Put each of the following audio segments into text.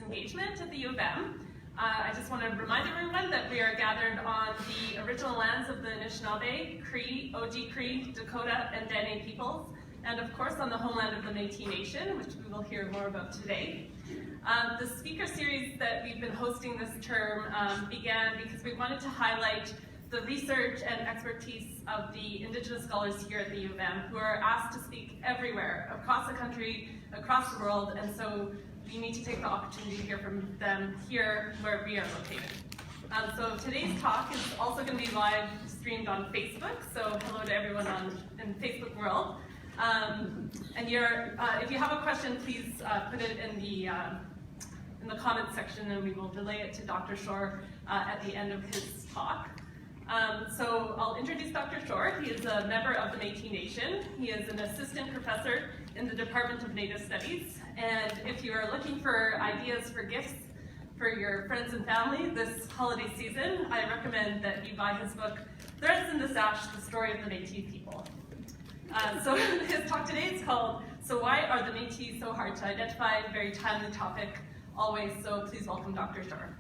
engagement at the U of M. I just want to remind everyone that we are gathered on the original lands of the Anishinaabe, Cree, Oji Cree, Dakota, and Dene peoples, and of course on the homeland of the Métis Nation, which we will hear more about today. The speaker series that we've been hosting this term began because we wanted to highlight the research and expertise of the Indigenous scholars here at the U of M, who are asked to speak everywhere, across the country, across the world, and so we need to take the opportunity to hear from them here where we are located. So today's talk is also going to be live streamed on Facebook, so hello to everyone in the Facebook world. And if you have a question, please put it in the comments section, and we will relay it to Dr. Shore at the end of his talk. So I'll introduce Dr. Shore. He is a member of the Métis Nation. He is an assistant professor in the Department of Native Studies. And if you are looking for ideas for gifts for your friends and family this holiday season, I recommend that you buy his book, Threads in the Sash, The Story of the Métis People. So his talk today is called, So Why Are the Métis So Hard to Identify? Very timely topic, always, so please welcome Dr. Shore.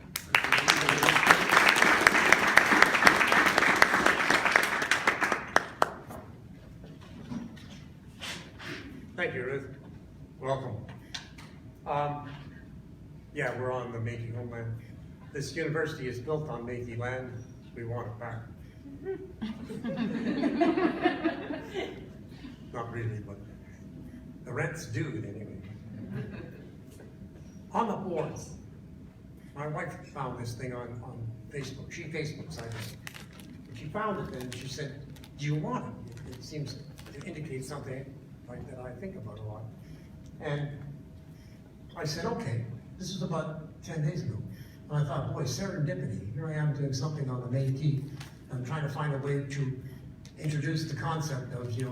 Thank you, Ruth. Welcome. Yeah, we're on the Métis homeland. This university is built on Métis land. We want it back. Not really, but the rent's due anyway. On the boards, my wife found this thing on Facebook. She Facebooks, I think. She found it and she said, do you want it? It seems to indicate something like that I think about a lot. And I said, okay, this was about 10 days ago. And I thought, boy, serendipity. Here I am doing something on the Métis. I'm trying to find a way to introduce the concept of, the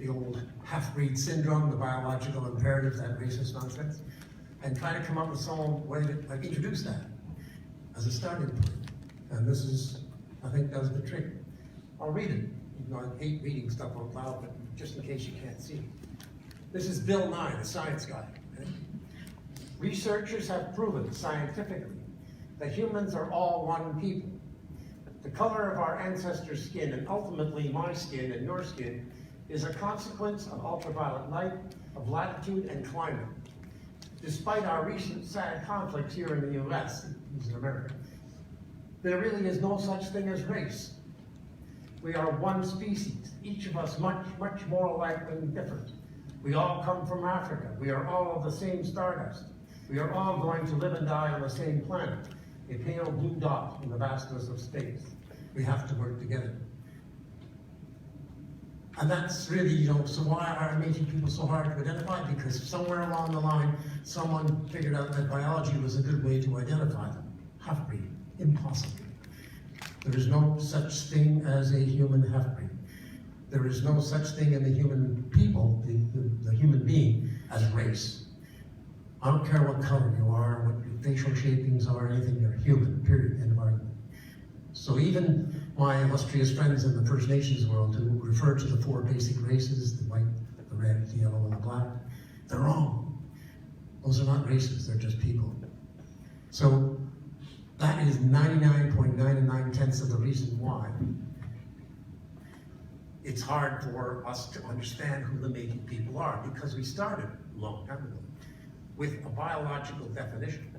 old half-breed syndrome, the biological imperative, that racist nonsense, and try to come up with some way to introduce that as a starting point. And this is, I think, does the trick. I'll read it. I hate reading stuff out loud, but just in case you can't see. This is Bill Nye, the science guy. Okay? Researchers have proven scientifically that humans are all one people. The color of our ancestors' skin, and ultimately my skin and your skin, is a consequence of ultraviolet light, of latitude and climate. Despite our recent sad conflicts here in the US, in America, there really is no such thing as race. We are one species, each of us much, much more alike than different. We all come from Africa. We are all of the same stardust. We are all going to live and die on the same planet, a pale blue dot in the vastness of space. We have to work together. And that's really, so why are Métis people so hard to identify? Because somewhere along the line, someone figured out that biology was a good way to identify them. Half-breed, impossible. There is no such thing as a human half-breed. There is no such thing in the human people, the human being, as race. I don't care what color you are, what your facial shapings are, anything, you're human, period, end of argument. So even my illustrious friends in the First Nations world who refer to the four basic races, the white, the red, the yellow, and the black, they're wrong. Those are not races, they're just people. So that is 99.99% of the reason why it's hard for us to understand who the Métis people are, because we started a long time ago with a biological definition.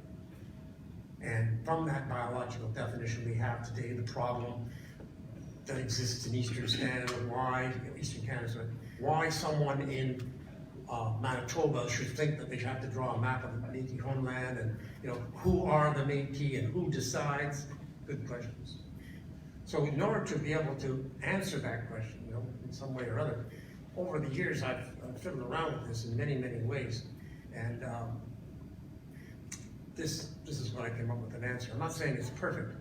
And from that biological definition, we have today the problem that exists in Eastern Canada, why someone in Manitoba should think that they have to draw a map of the Métis homeland, and who are the Métis and who decides? Good questions. So in order to be able to answer that question, in some way or other, over the years I've fiddled around with this in many, many ways, and this is what I came up with an answer. I'm not saying it's perfect,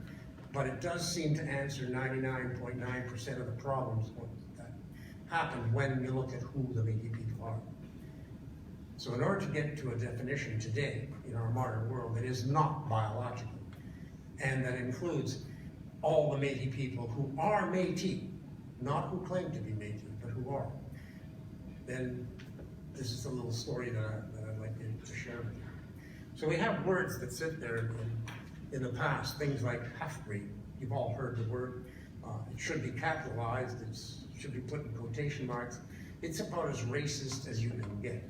but it does seem to answer 99.9% of the problems that happen when you look at who the Métis people are. So in order to get to a definition today in our modern world that is not biological, and that includes all the Métis people who are Métis, not who claim to be Métis, but who are, then this is a little story that I'd like to share with you. So we have words that sit there in the past, things like half-breed. You've all heard the word. It should be capitalized, it should be put in quotation marks. It's about as racist as you can get.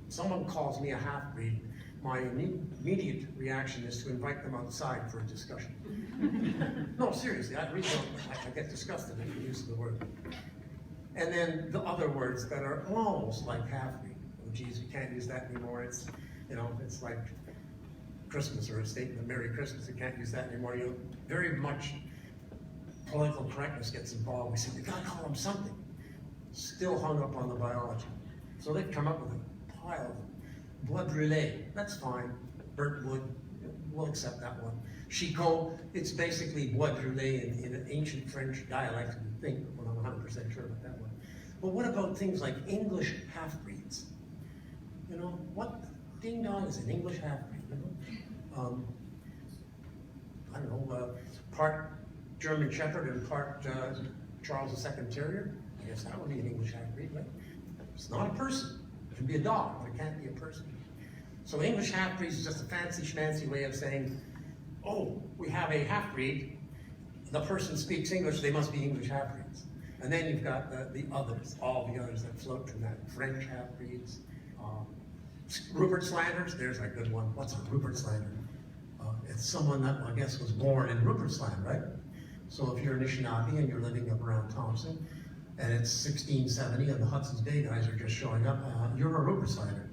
Someone calls me a half-breed, my immediate reaction is to invite them outside for a discussion. No, seriously, I really don't, I get disgusted at the use of the word. And then the other words that are almost like half-breed. Oh geez, we can't use that anymore. It's, you know, it's like Christmas or a statement of Merry Christmas. We can't use that anymore. You know, very much political correctness gets involved. We say, we gotta call them something. Still hung up on the biology. So they've come up with a pile of bois brûlé. That's fine. Burnt wood, we'll accept that one. Chicot, it's basically bois brûlé in an ancient French dialect, I think, but I'm 100% sure about that one. But what about things like English half-breeds? You know, what ding dong is an English half-breed? You know? I don't know, part German Shepherd and part Charles II Terrier. I guess that would be an English half-breed, right? It's not a person. It can be a dog, but it can't be a person. So English half-breeds is just a fancy schmancy way of saying, oh, we have a half-breed, the person speaks English, they must be English half-breeds. And then you've got the others, all the others that float from that. French half-breeds, Rupert Slanders, there's a good one. What's a Rupert Slander? It's someone that, I guess, was born in Rupert's Land, right? So if you're an Anishinaabe and you're living up around Thompson, and it's 1670 and the Hudsons Bay guys are just showing up, you're a Rupert Slander,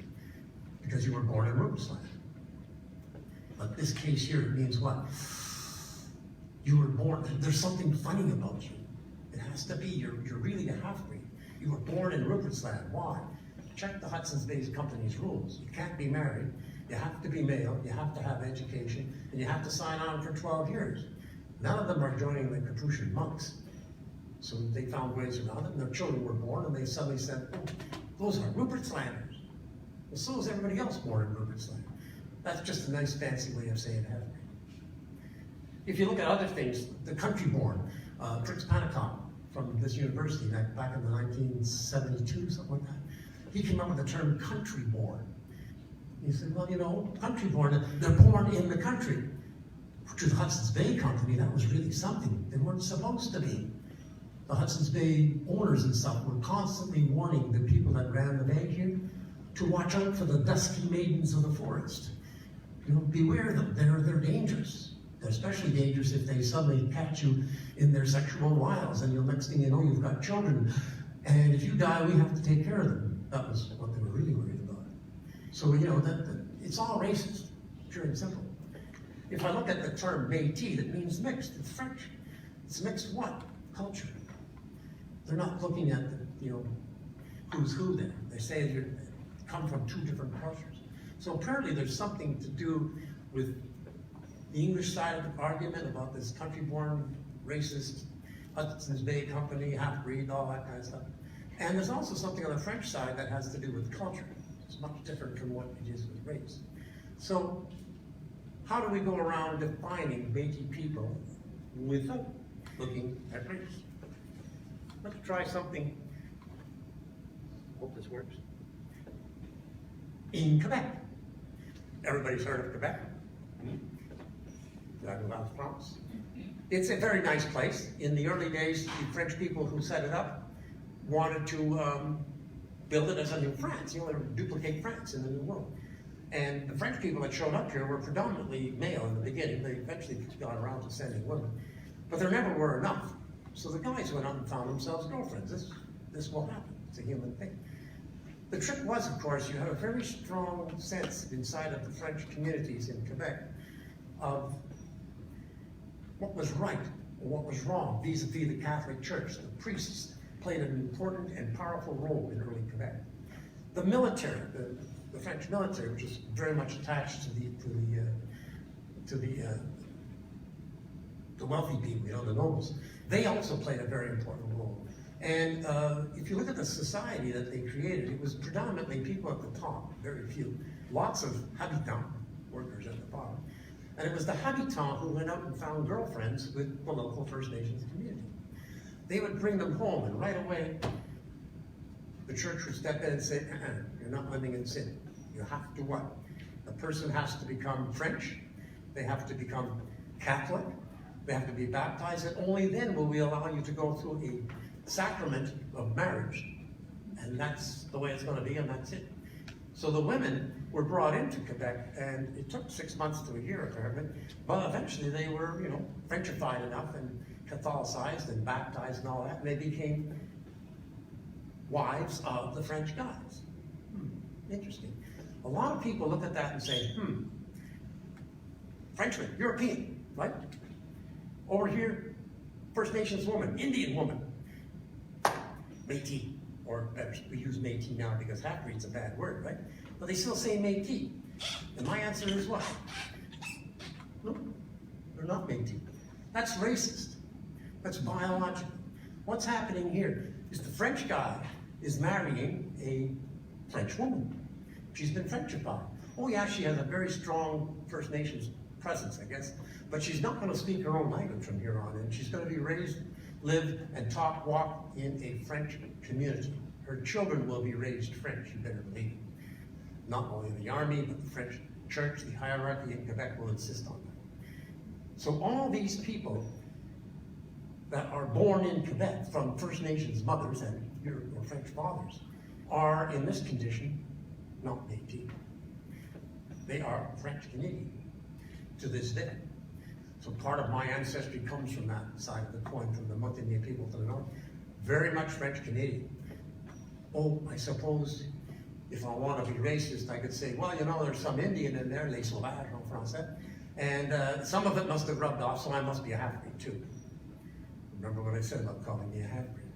because you were born in Rupert's Land. But this case here, it means what? You were born, there's something funny about you. It has to be, you're really a half-breed. You were born in Rupert's Land. Why? Check the Hudson's Bay Company's rules. You can't be married, you have to be male, you have to have education, and you have to sign on for 12 years. None of them are joining the Capuchin monks. So they found ways around it, and their children were born, and they suddenly said, oh, those are Rupert's Landers. Well, so is everybody else born in Rupert's Land. That's just a nice fancy way of saying half-breed. If you look at other things, the country-born, Prince Panacop from this university back in the 1972, something like that, he came up with the term country-born. He said, well, you know, country-born, they're born in the country. To the Hudson's Bay Company, that was really something. They weren't supposed to be. The Hudson's Bay owners and stuff were constantly warning the people that ran the bank here to watch out for the dusky maidens of the forest. You know, beware of them, they're dangerous. They're especially dangerous if they suddenly catch you in their sexual wiles, and next thing you know, you've got children. And if you die, we have to take care of them. That was what they were really worried about. So, you know, it's all racist, pure and simple. If I look at the term Métis, that means mixed, it's French. It's mixed what? Culture. They're not looking at the, you know, who's who there. They say you come from two different cultures. So apparently there's something to do with the English side of the argument about this country-born, racist, Hudson's Bay Company, half-breed, all that kind of stuff. And there's also something on the French side that has to do with culture. It's much different from what it is with race. So how do we go around defining Métis people without looking at race? Let's try something, hope this works, in Quebec. Everybody's heard of Quebec? France. It's a very nice place. In the early days, the French people who set it up wanted to build it as a new France, you know, duplicate France in the New World. And the French people that showed up here were predominantly male in the beginning. They eventually got around to sending women. But there never were enough. So the guys went out and found themselves girlfriends. This will happen. It's a human thing. The trick was, of course, you had a very strong sense inside of the French communities in Quebec of what was right or what was wrong vis-a-vis the Catholic Church. The priests played an important and powerful role in early Quebec. The military, the French military, which is very much attached to the wealthy people, you know, the nobles, they also played a very important role. And if you look at the society that they created, it was predominantly people at the top, very few. Lots of habitants, workers at the bottom. And it was the habitants who went out and found girlfriends with the local First Nations community. They would bring them home, and right away, the church would step in and say, you're not living in sin. You have to what? The person has to become French, they have to become Catholic, they have to be baptized, and only then will we allow you to go through a sacrament of marriage. And that's the way it's going to be, and that's it. So the women were brought into Quebec, and it took 6 months to a year apparently, but eventually they were, you know, Frenchified enough and Catholicized and baptized and all that, and they became wives of the French guys. Interesting. A lot of people look at that and say, Frenchman, European, right? Over here, First Nations woman, Indian woman, Métis, or we use Métis now because half-breed's a bad word, right? But they still say Métis. And my answer is what? No, they're not Métis. That's racist. That's biological. What's happening here is the French guy is marrying a French woman. She's been Frenchified. Oh yeah, she has a very strong First Nations presence, I guess, but she's not going to speak her own language from here on in. She's going to be raised, live, and talk, walk in a French community. Her children will be raised French, you better believe it. Not only the army, but the French church, the hierarchy in Quebec will insist on that. So all these people that are born in Quebec from First Nations mothers and or French fathers are in this condition not Métis. They are French Canadian to this day. So part of my ancestry comes from that side of the coin, from the Montagnais people to the north. Very much French Canadian. Oh, I suppose if I want to be racist, I could say, well, you know, there's some Indian in there, les sauvages en français, and some of it must have rubbed off, so I must be a half-breed too. Remember what I said about calling me a half-breed?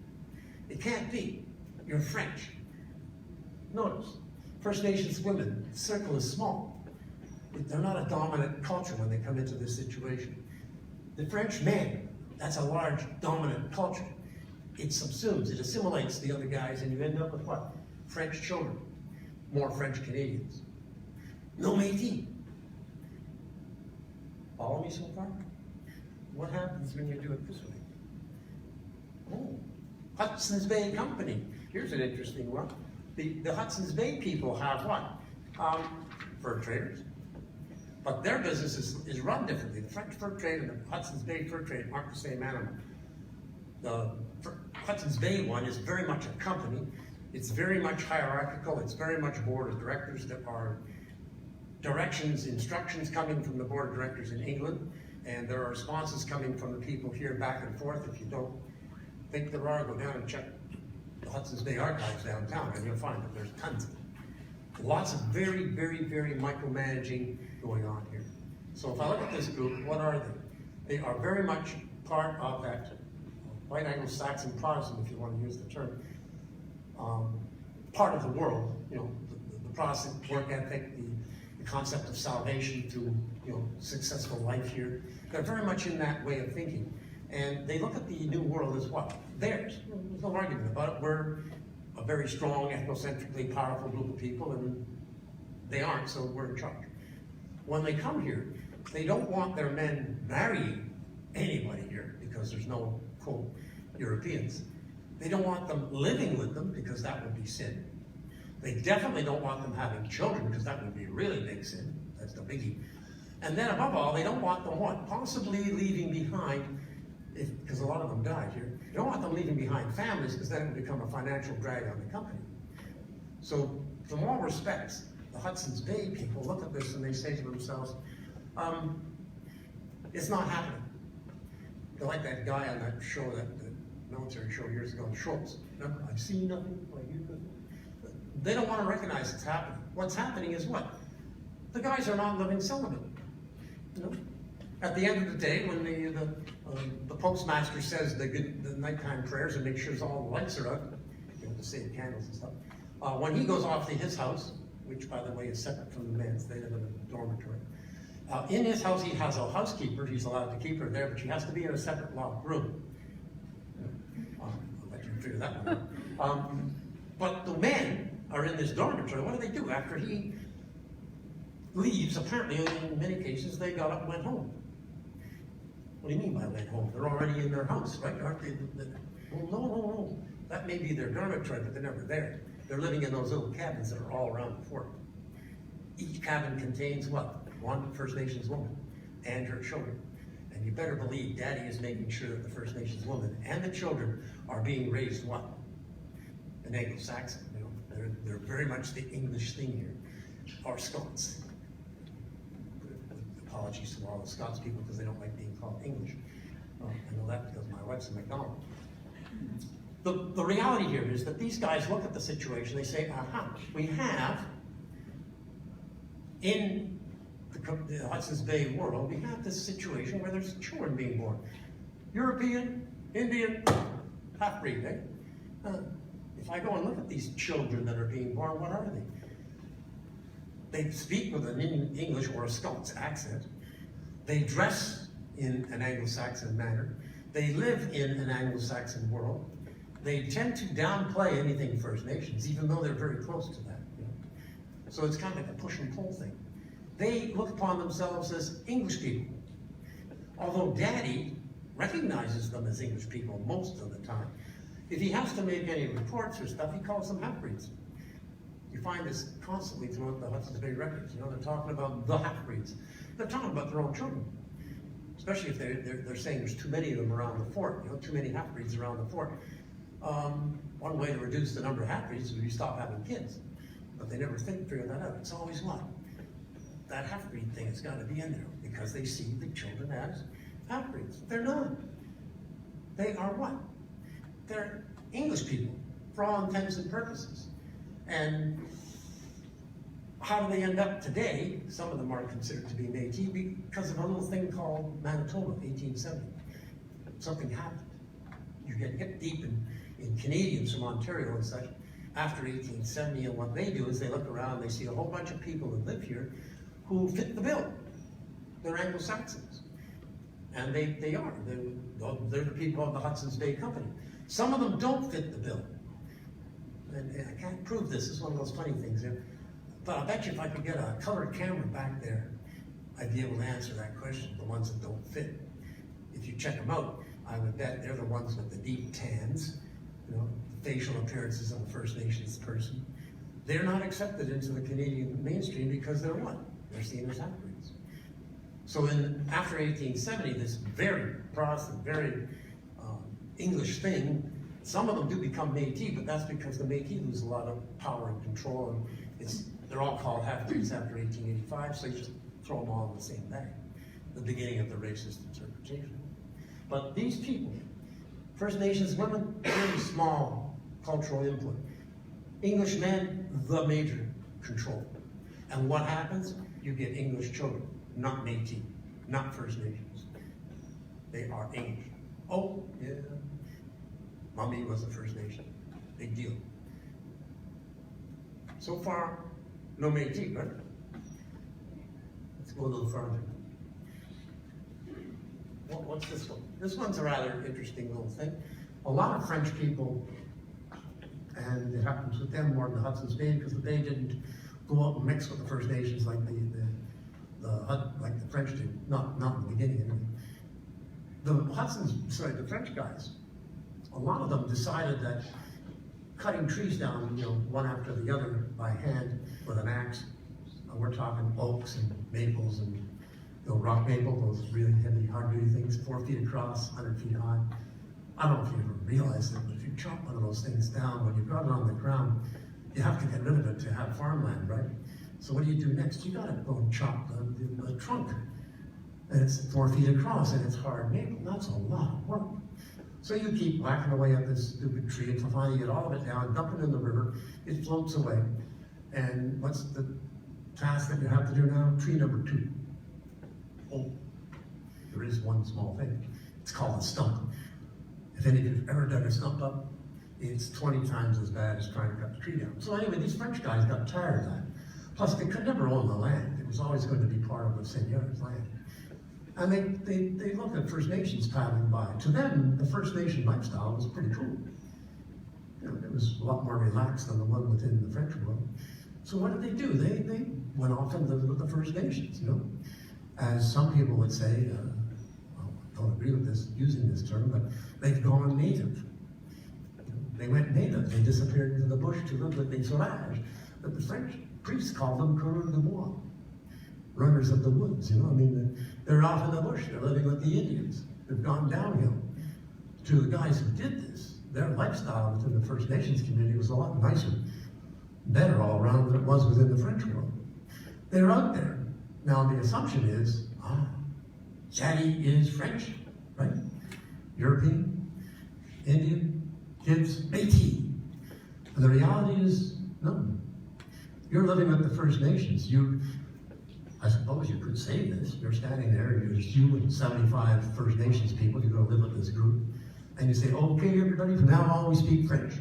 It can't be. You're French. Notice, First Nations women, the circle is small. They're not a dominant culture when they come into this situation. The French man, that's a large dominant culture. It subsumes, it assimilates the other guys, and you end up with what? French children, more French Canadians. No Métis. Follow me so far? What happens when you do it this way? Oh, Hudsons Bay Company. Here's an interesting one. The Hudsons Bay people have what? Fur traders. But their business is run differently. The French fur trade and the Hudsons Bay fur trade aren't the same animal. The Hudsons Bay one is very much a company. It's very much hierarchical. It's very much board of directors. There are directions, instructions coming from the board of directors in England, and there are responses coming from the people here back and forth. If you don't think there are, go down and check the Hudsons Bay archives downtown, and you'll find that there's tons of them. Lots of very, very, very micromanaging going on here. So if I look at this group, what are they? They are very much part of that white Anglo-Saxon Protestant, if you want to use the term, part of the world, you know, the Protestant work ethic, the concept of salvation through, you know, successful life here. They're very much in that way of thinking. And they look at the New World as what? Theirs. There's no argument about it. We're a very strong, ethnocentrically powerful group of people, and they aren't, so we're in charge. When they come here, they don't want their men marrying anybody here because there's no, quote, Europeans. They don't want them living with them because that would be sin. They definitely don't want them having children because that would be a really big sin. That's the biggie. And then above all, they don't want them what? Possibly leaving behind, because a lot of them died here, they don't want them leaving behind families because then it would become a financial drag on the company. So from all respects, the Hudsons Bay people look at this and they say to themselves, it's not happening. They're like that guy on that show, that military show years ago, Schultz. Remember, I've seen nothing like you could. They don't want to recognize it's happening. What's happening is what? The guys are not living celibate. You know? At the end of the day, when the postmaster says the nighttime prayers and make sure all the lights are out, you know, to save candles and stuff, when he goes off to his house, which by the way is separate from the men's, they live in a dormitory. In his house, he has a housekeeper. He's allowed to keep her there, but she has to be in a separate locked room. I'll let you figure that one out. But the men are in this dormitory. What do? After he leaves, apparently in many cases, they got up and went home. What do you mean by went home? They're already in their house, right? Aren't they? Well, no. That may be their dormitory, but they're never there. They're living in those little cabins that are all around the fort. each cabin contains what? One First Nations woman and her children. And you better believe Daddy is making sure that the First Nations woman and the children are being raised what? An Anglo-Saxon, you know. They're very much the English thing here, or Scots. Apologies to all the Scots people because they don't like being called English. I know that because my wife's a McDonald. The reality here is that these guys look at the situation, they say, aha, we have, in the Hudsons Bay world, we have this situation where there's children being born. European, Indian, half-breed, eh? If I go and look at these children that are being born, what are they? They speak with an English or a Scots accent. They dress in an Anglo-Saxon manner. They live in an Anglo-Saxon world. They tend to downplay anything First Nations, even though they're very close to that. You know? So it's kind of like a push and pull thing. They look upon themselves as English people, although Daddy recognizes them as English people most of the time. If he has to make any reports or stuff, he calls them half-breeds. You find this constantly throughout the Hudsons Bay records. You know, they're talking about the half-breeds. They're talking about their own children, especially if they're saying there's too many of them around the fort. You know, too many half-breeds around the fort. One way to reduce the number of half-breeds is you stop having kids, but they never figure that out. It's always what? That half-breed thing has got to be in there because they see the children as half-breeds. They're not. They are what? They're English people for all intents and purposes. And how do they end up today? Some of them are considered to be Métis because of a little thing called Manitoba, 1870. Something happened. You get hip deep in Canadians from Ontario and such after 1870, and what they do is they look around, they see a whole bunch of people that live here who fit the bill. They're Anglo-Saxons. And they are. They're the people of the Hudsons Bay Company. Some of them don't fit the bill. And I can't prove this. It's one of those funny things here. But I bet you if I could get a colored camera back there, I'd be able to answer that question, the ones that don't fit. If you check them out, I would bet they're the ones with the deep tans, you know, facial appearances of a First Nations person. They're not accepted into the Canadian mainstream because they're what? They're seen as half-breeds. So after 1870, this very Protestant, very English thing, some of them do become Métis, but that's because the Métis lose a lot of power and control, and they're all called half-breeds after 1885, so you just throw them all in the same bag, the beginning of the racist interpretation. But these people, First Nations women, very small cultural input. English men, the major control. And what happens? You get English children, not Métis, not First Nations. They are English. Oh, yeah. Mommy was a First Nation. Big deal. So far, no Métis, right? Let's go a little further. What's this one? This one's a rather interesting little thing. A lot of French people, and it happens with them more than the Hudson's Bay because the Bay didn't go out and mix with the First Nations like the French did. Not in the beginning anyway. The French guys, a lot of them decided that cutting trees down, you know, one after the other by hand with an axe. We're talking oaks and maples and rock maple, those really heavy, hard-duty things, 4 feet across, 100 feet high. I don't know if you ever realized it, but if you chop one of those things down, when you've got it on the ground, you have to get rid of it to have farmland, right? So what do you do next? You gotta go and chop the trunk. And it's 4 feet across, and it's hard maple. That's a lot of work. So you keep whacking away at this stupid tree until finally you get all of it down, dump it in the river, it floats away. And what's the task that you have to do now? Tree number 2. Oh, there is one small thing. It's called a stump. If any of you have ever dug a stump up, it's 20 times as bad as trying to cut the tree down. So anyway, these French guys got tired of that. Plus, they could never own the land. It was always going to be part of the seigneur's land. And they looked at First Nations paddling by. To them, the First Nation lifestyle was pretty cool. You know, it was a lot more relaxed than the one within the French world. So what did they do? They went off and lived with the First Nations, you know. As some people would say, well, I don't agree with this, using this term, but they've gone native. They went native. They disappeared into the bush to live with the sauvage that the French priests called them coureurs de bois, runners of the woods, you know. I mean, they're off in the bush, they're living with the Indians. They've gone downhill. To the guys who did this, their lifestyle within the First Nations community was a lot nicer, better all around than it was within the French world. They're out there. Now the assumption is, Daddy is French, right? European, Indian, kids, Métis. And the reality is, no. You're living with the First Nations. I suppose you could say this. You're standing there, there's you and 75 First Nations people, you go live with this group, and you say, okay, everybody, from now on we speak French.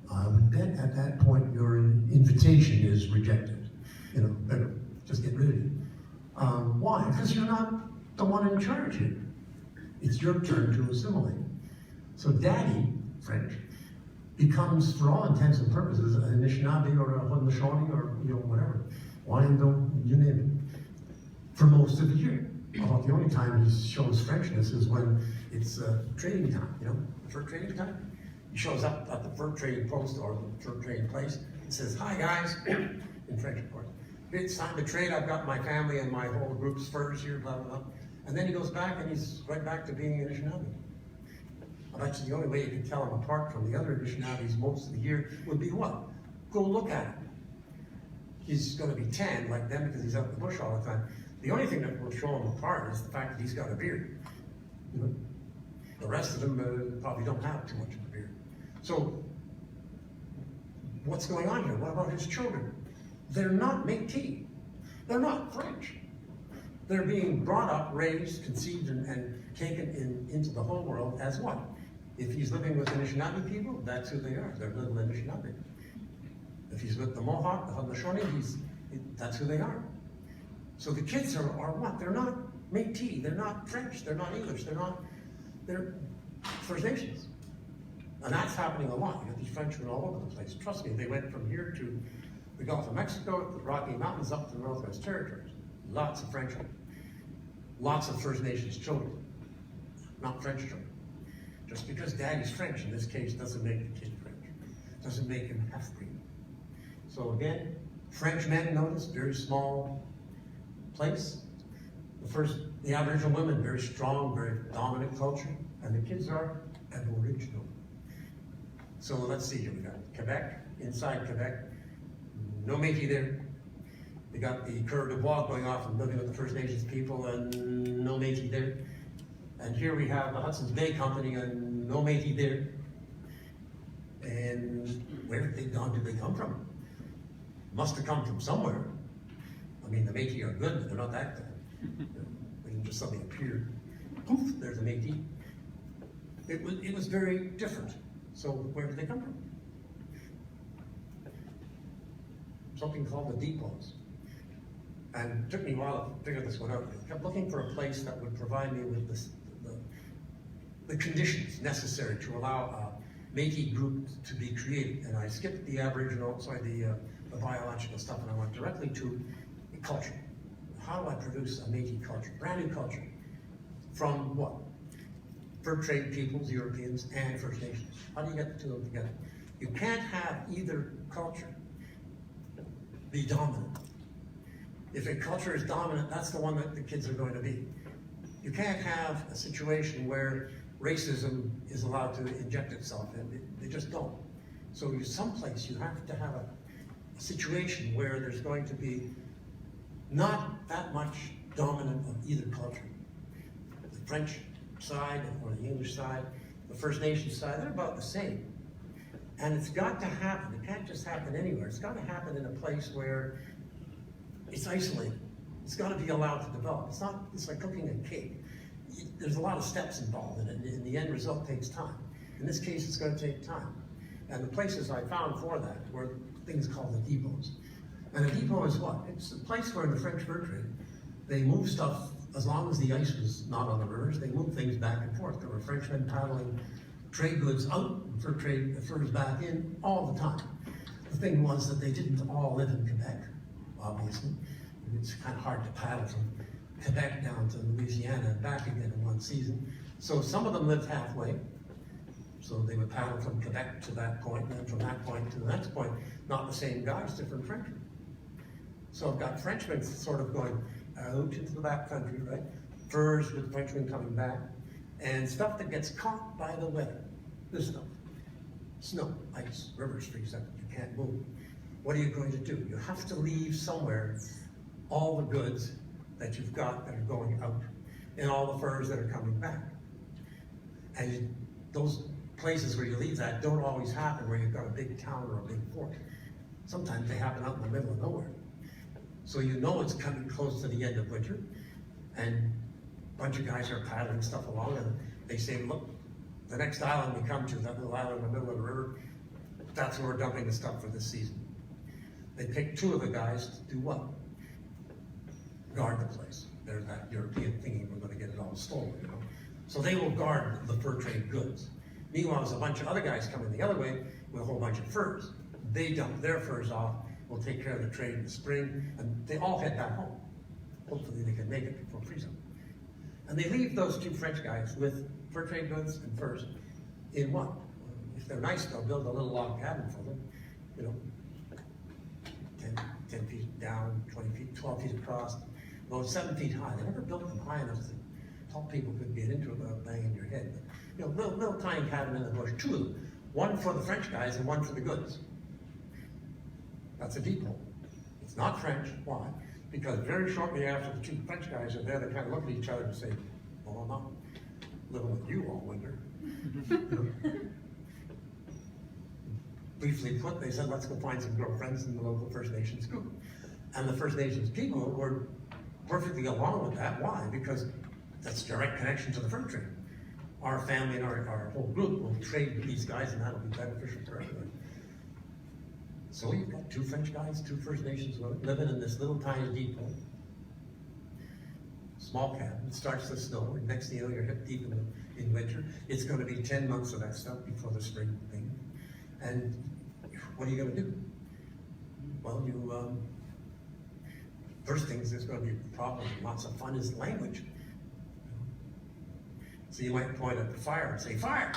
I would bet at that point your invitation is rejected. You know, better just get rid of it. Why? Because you're not the one in charge here. It's your turn to assimilate. So Daddy, French, becomes, for all intents and purposes, an Anishinaabe or a Haudenosaunee or, you know, whatever. Wyandotte, you name it. For most of the year. About the only time he shows Frenchness is when it's trading time, you know, fur trading time. He shows up at the fur trading post or the fur trading place and says, hi guys, in French of course. It's time to trade, I've got my family and my whole group's furs here, blah, blah, blah. And then he goes back and he's right back to being an Anishinaabe. I bet you the only way you can tell him apart from the other Anishinaabes most of the year would be what? Go look at him. He's going to be tanned like them because he's out in the bush all the time. The only thing that will show him apart is the fact that he's got a beard. You know? The rest of them probably don't have too much of a beard. So, what's going on here? What about his children? They're not Métis. They're not French. They're being brought up, raised, conceived, and taken into the whole world as what? If he's living with Anishinaabe people, that's who they are. They're little Anishinaabe. If he's with the Mohawk, the Haudenosaunee, that's who they are. So the kids are what? They're not Métis, they're not French, they're not English, they're First Nations. And that's happening a lot. You got these Frenchmen all over the place. Trust me, they went from here to the Gulf of Mexico, the Rocky Mountains, up to the Northwest Territories. Lots of Frenchmen. Lots of First Nations children, not French children. Just because Daddy's French in this case doesn't make the kid French. Doesn't make him half-breed. So again, French men, notice, very small place. The Aboriginal women, very strong, very dominant culture, and the kids are Aboriginal. So let's see here, we got Quebec, inside Quebec, no Métis there. We got the coureurs de bois going off and living with the First Nations people, and no Métis there. And here we have the Hudsons Bay Company, and no Métis there. And where did they come from? Must have come from somewhere. I mean, the Métis are good, but they're not that good. They didn't just suddenly appear. Poof, there's a Métis. It was very different. So where did they come from? Something called the depots. And it took me a while to figure this one out. I kept looking for a place that would provide me with the conditions necessary to allow a Métis group to be created. And I skipped the the biological stuff, and I went directly to the culture. How do I produce a Métis culture, brand new culture? From what? Fur trade peoples, Europeans, and First Nations. How do you get the two of them together? You can't have either culture be dominant. If a culture is dominant, that's the one that the kids are going to be. You can't have a situation where racism is allowed to inject itself, and they just don't. So someplace you have to have a situation where there's going to be not that much dominant of either culture. The French side or the English side, the First Nation side, they're about the same. And it's got to happen. It can't just happen anywhere. It's got to happen in a place where it's isolated. It's got to be allowed to develop. It's like cooking a cake. There's a lot of steps involved in it, and the end result takes time. In this case, it's going to take time. And the places I found for that were things called the depots. And a depot is what? It's a place where in the French fur trade, they move stuff, as long as the ice was not on the rivers, they moved things back and forth. There were Frenchmen paddling trade goods out, furs back in, all the time. The thing was that they didn't all live in Quebec, obviously. It's kind of hard to paddle from Quebec down to Louisiana and back again in one season. So some of them lived halfway, So they would paddle from Quebec to that point, and then from that point to the next point, not the same guys, different Frenchmen. So I've got Frenchmen sort of going out into that country, right? Furs with Frenchmen coming back, and stuff that gets caught by the weather. This stuff. Snow, ice, rivers freeze up, you can't move. What are you going to do? You have to leave somewhere all the goods that you've got that are going out, and all the furs that are coming back. And those places where you leave that don't always happen where you've got a big town or a big fort. Sometimes they happen out in the middle of nowhere. So you know it's coming close to the end of winter, and a bunch of guys are paddling stuff along, and they say, look, the next island we come to, that little island in the middle of the river, that's where we're dumping the stuff for this season. They pick 2 of the guys to do what? Guard the place. There's that European thinking we're going to get it all stolen, you know. So they will guard the fur trade goods. Meanwhile, there's a bunch of other guys coming the other way with a whole bunch of furs. They dump their furs off, we'll take care of the trade in the spring, and they all head back home. Hopefully they can make it before freezing. And they leave those 2 French guys with fur trade goods and furs in what? If they're nice, they'll build a little log cabin for them, you know, 10 feet down, 20 feet, 12 feet across, about 7 feet high. They never built them high enough so tall people could get into it without banging your head. But, you know, little tiny cabin in the bush, 2 of them. One for the French guys and one for the goods. That's a depot. It's not French. Why? Because very shortly after the 2 French guys are there, they kind of look at each other and say, well, I'm not living with you all winter. Briefly put, they said, let's go find some girlfriends in the local First Nations group. And the First Nations people were perfectly along with that. Why? Because that's direct connection to the fur trade. Our family and our whole group will trade with these guys, and that'll be beneficial for everybody. So you've got 2 French guys, 2 First Nations living in this little tiny depot. Small cabin, it starts to snow, and next thing you know, you're hip deep in winter. It's going to be 10 months of that stuff before the spring thing. And what are you going to do? Well, first things there's going to be a problem, lots of fun is language. So you might point at the fire and say, fire!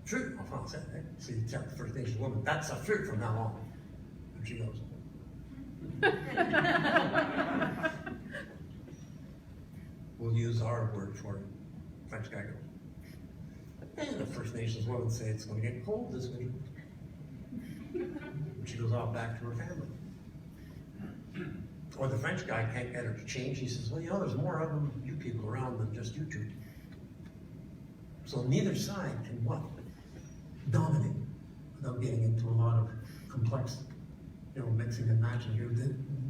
Fruit, en français, right? So you tell the First Nation woman, that's a fruit from now on. And she goes, we'll use our word for it. French guy goes, and the First Nations woman say it's going to get cold this winter. And she goes off back to her family. Or the French guy can't get her to change. He says, well, you know, there's more of them, you people around than just you 2. So neither side can what? Dominate without getting into a lot of complex, you know, mixing and matching here.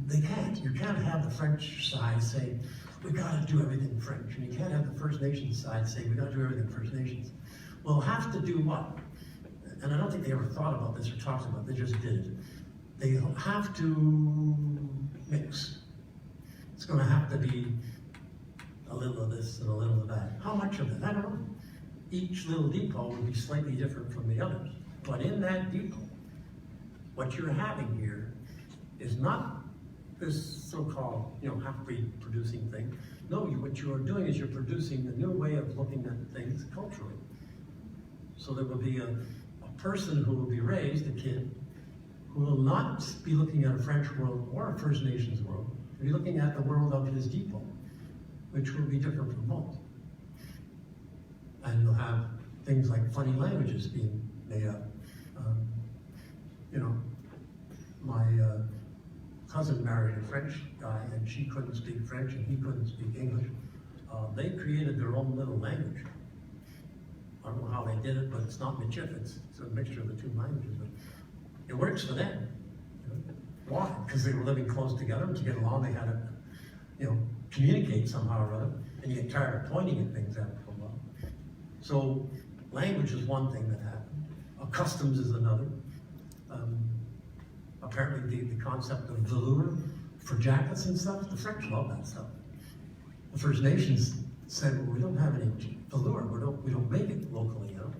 They can't. You can't have the French side say, we got to do everything French. And you can't have the First Nations side say, we got to do everything First Nations. We'll have to do what? And I don't think they ever thought about this or talked about it, they just did it. They have to mix. It's going to have to be a little of this and a little of that. How much of it? I don't know. Each little depot would be slightly different from the others. But in that depot, what you're having here is not this so-called, you know, half-breed producing thing. No, what you are doing is you're producing a new way of looking at things culturally. So there will be a person who will be raised, a kid, who will not be looking at a French world or a First Nations world. He'll be looking at the world of his depot, which will be different from both. And you'll have things like funny languages being made up. You know, my cousin married a French guy, and she couldn't speak French, and he couldn't speak English. They created their own little language. I don't know how they did it, but it's not Michif, it's a mixture of the 2 languages. But it works for them. You know? Why? Because they were living close together, and to get along, they had to, you know, communicate somehow or other, and you get tired of pointing at things after a while. So language is one thing that happened. Customs is another. Apparently the concept of velour for jackets and stuff, the French love that stuff. The First Nations said, well, we don't have any velour, we don't make it locally, you know.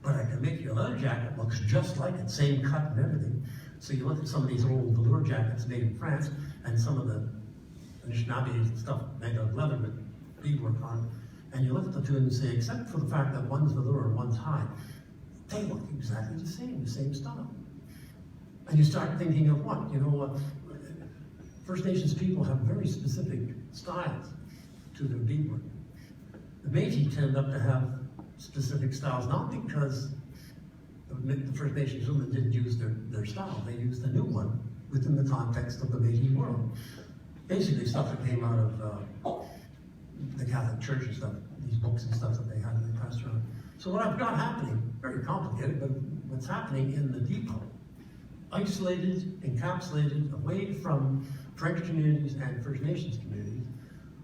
But I can make you a leather jacket, looks just like it, same cut and everything. So you look at some of these old velour jackets made in France, and some of the Anishinaabe stuff made of leather with beadwork on, and you look at the two and you say, except for the fact that one's velour and one's hide, they look exactly the same style. And you start thinking of what? You know, First Nations people have very specific styles to their beadwork. The Métis tend up to have specific styles, not because the First Nations women didn't use their style, they used a new one within the context of the Métis world. Basically stuff that came out of the Catholic Church and stuff, these books and stuff that they had and they passed around. So what I've got happening, very complicated, but what's happening in the depot, isolated, encapsulated, away from French communities and First Nations communities,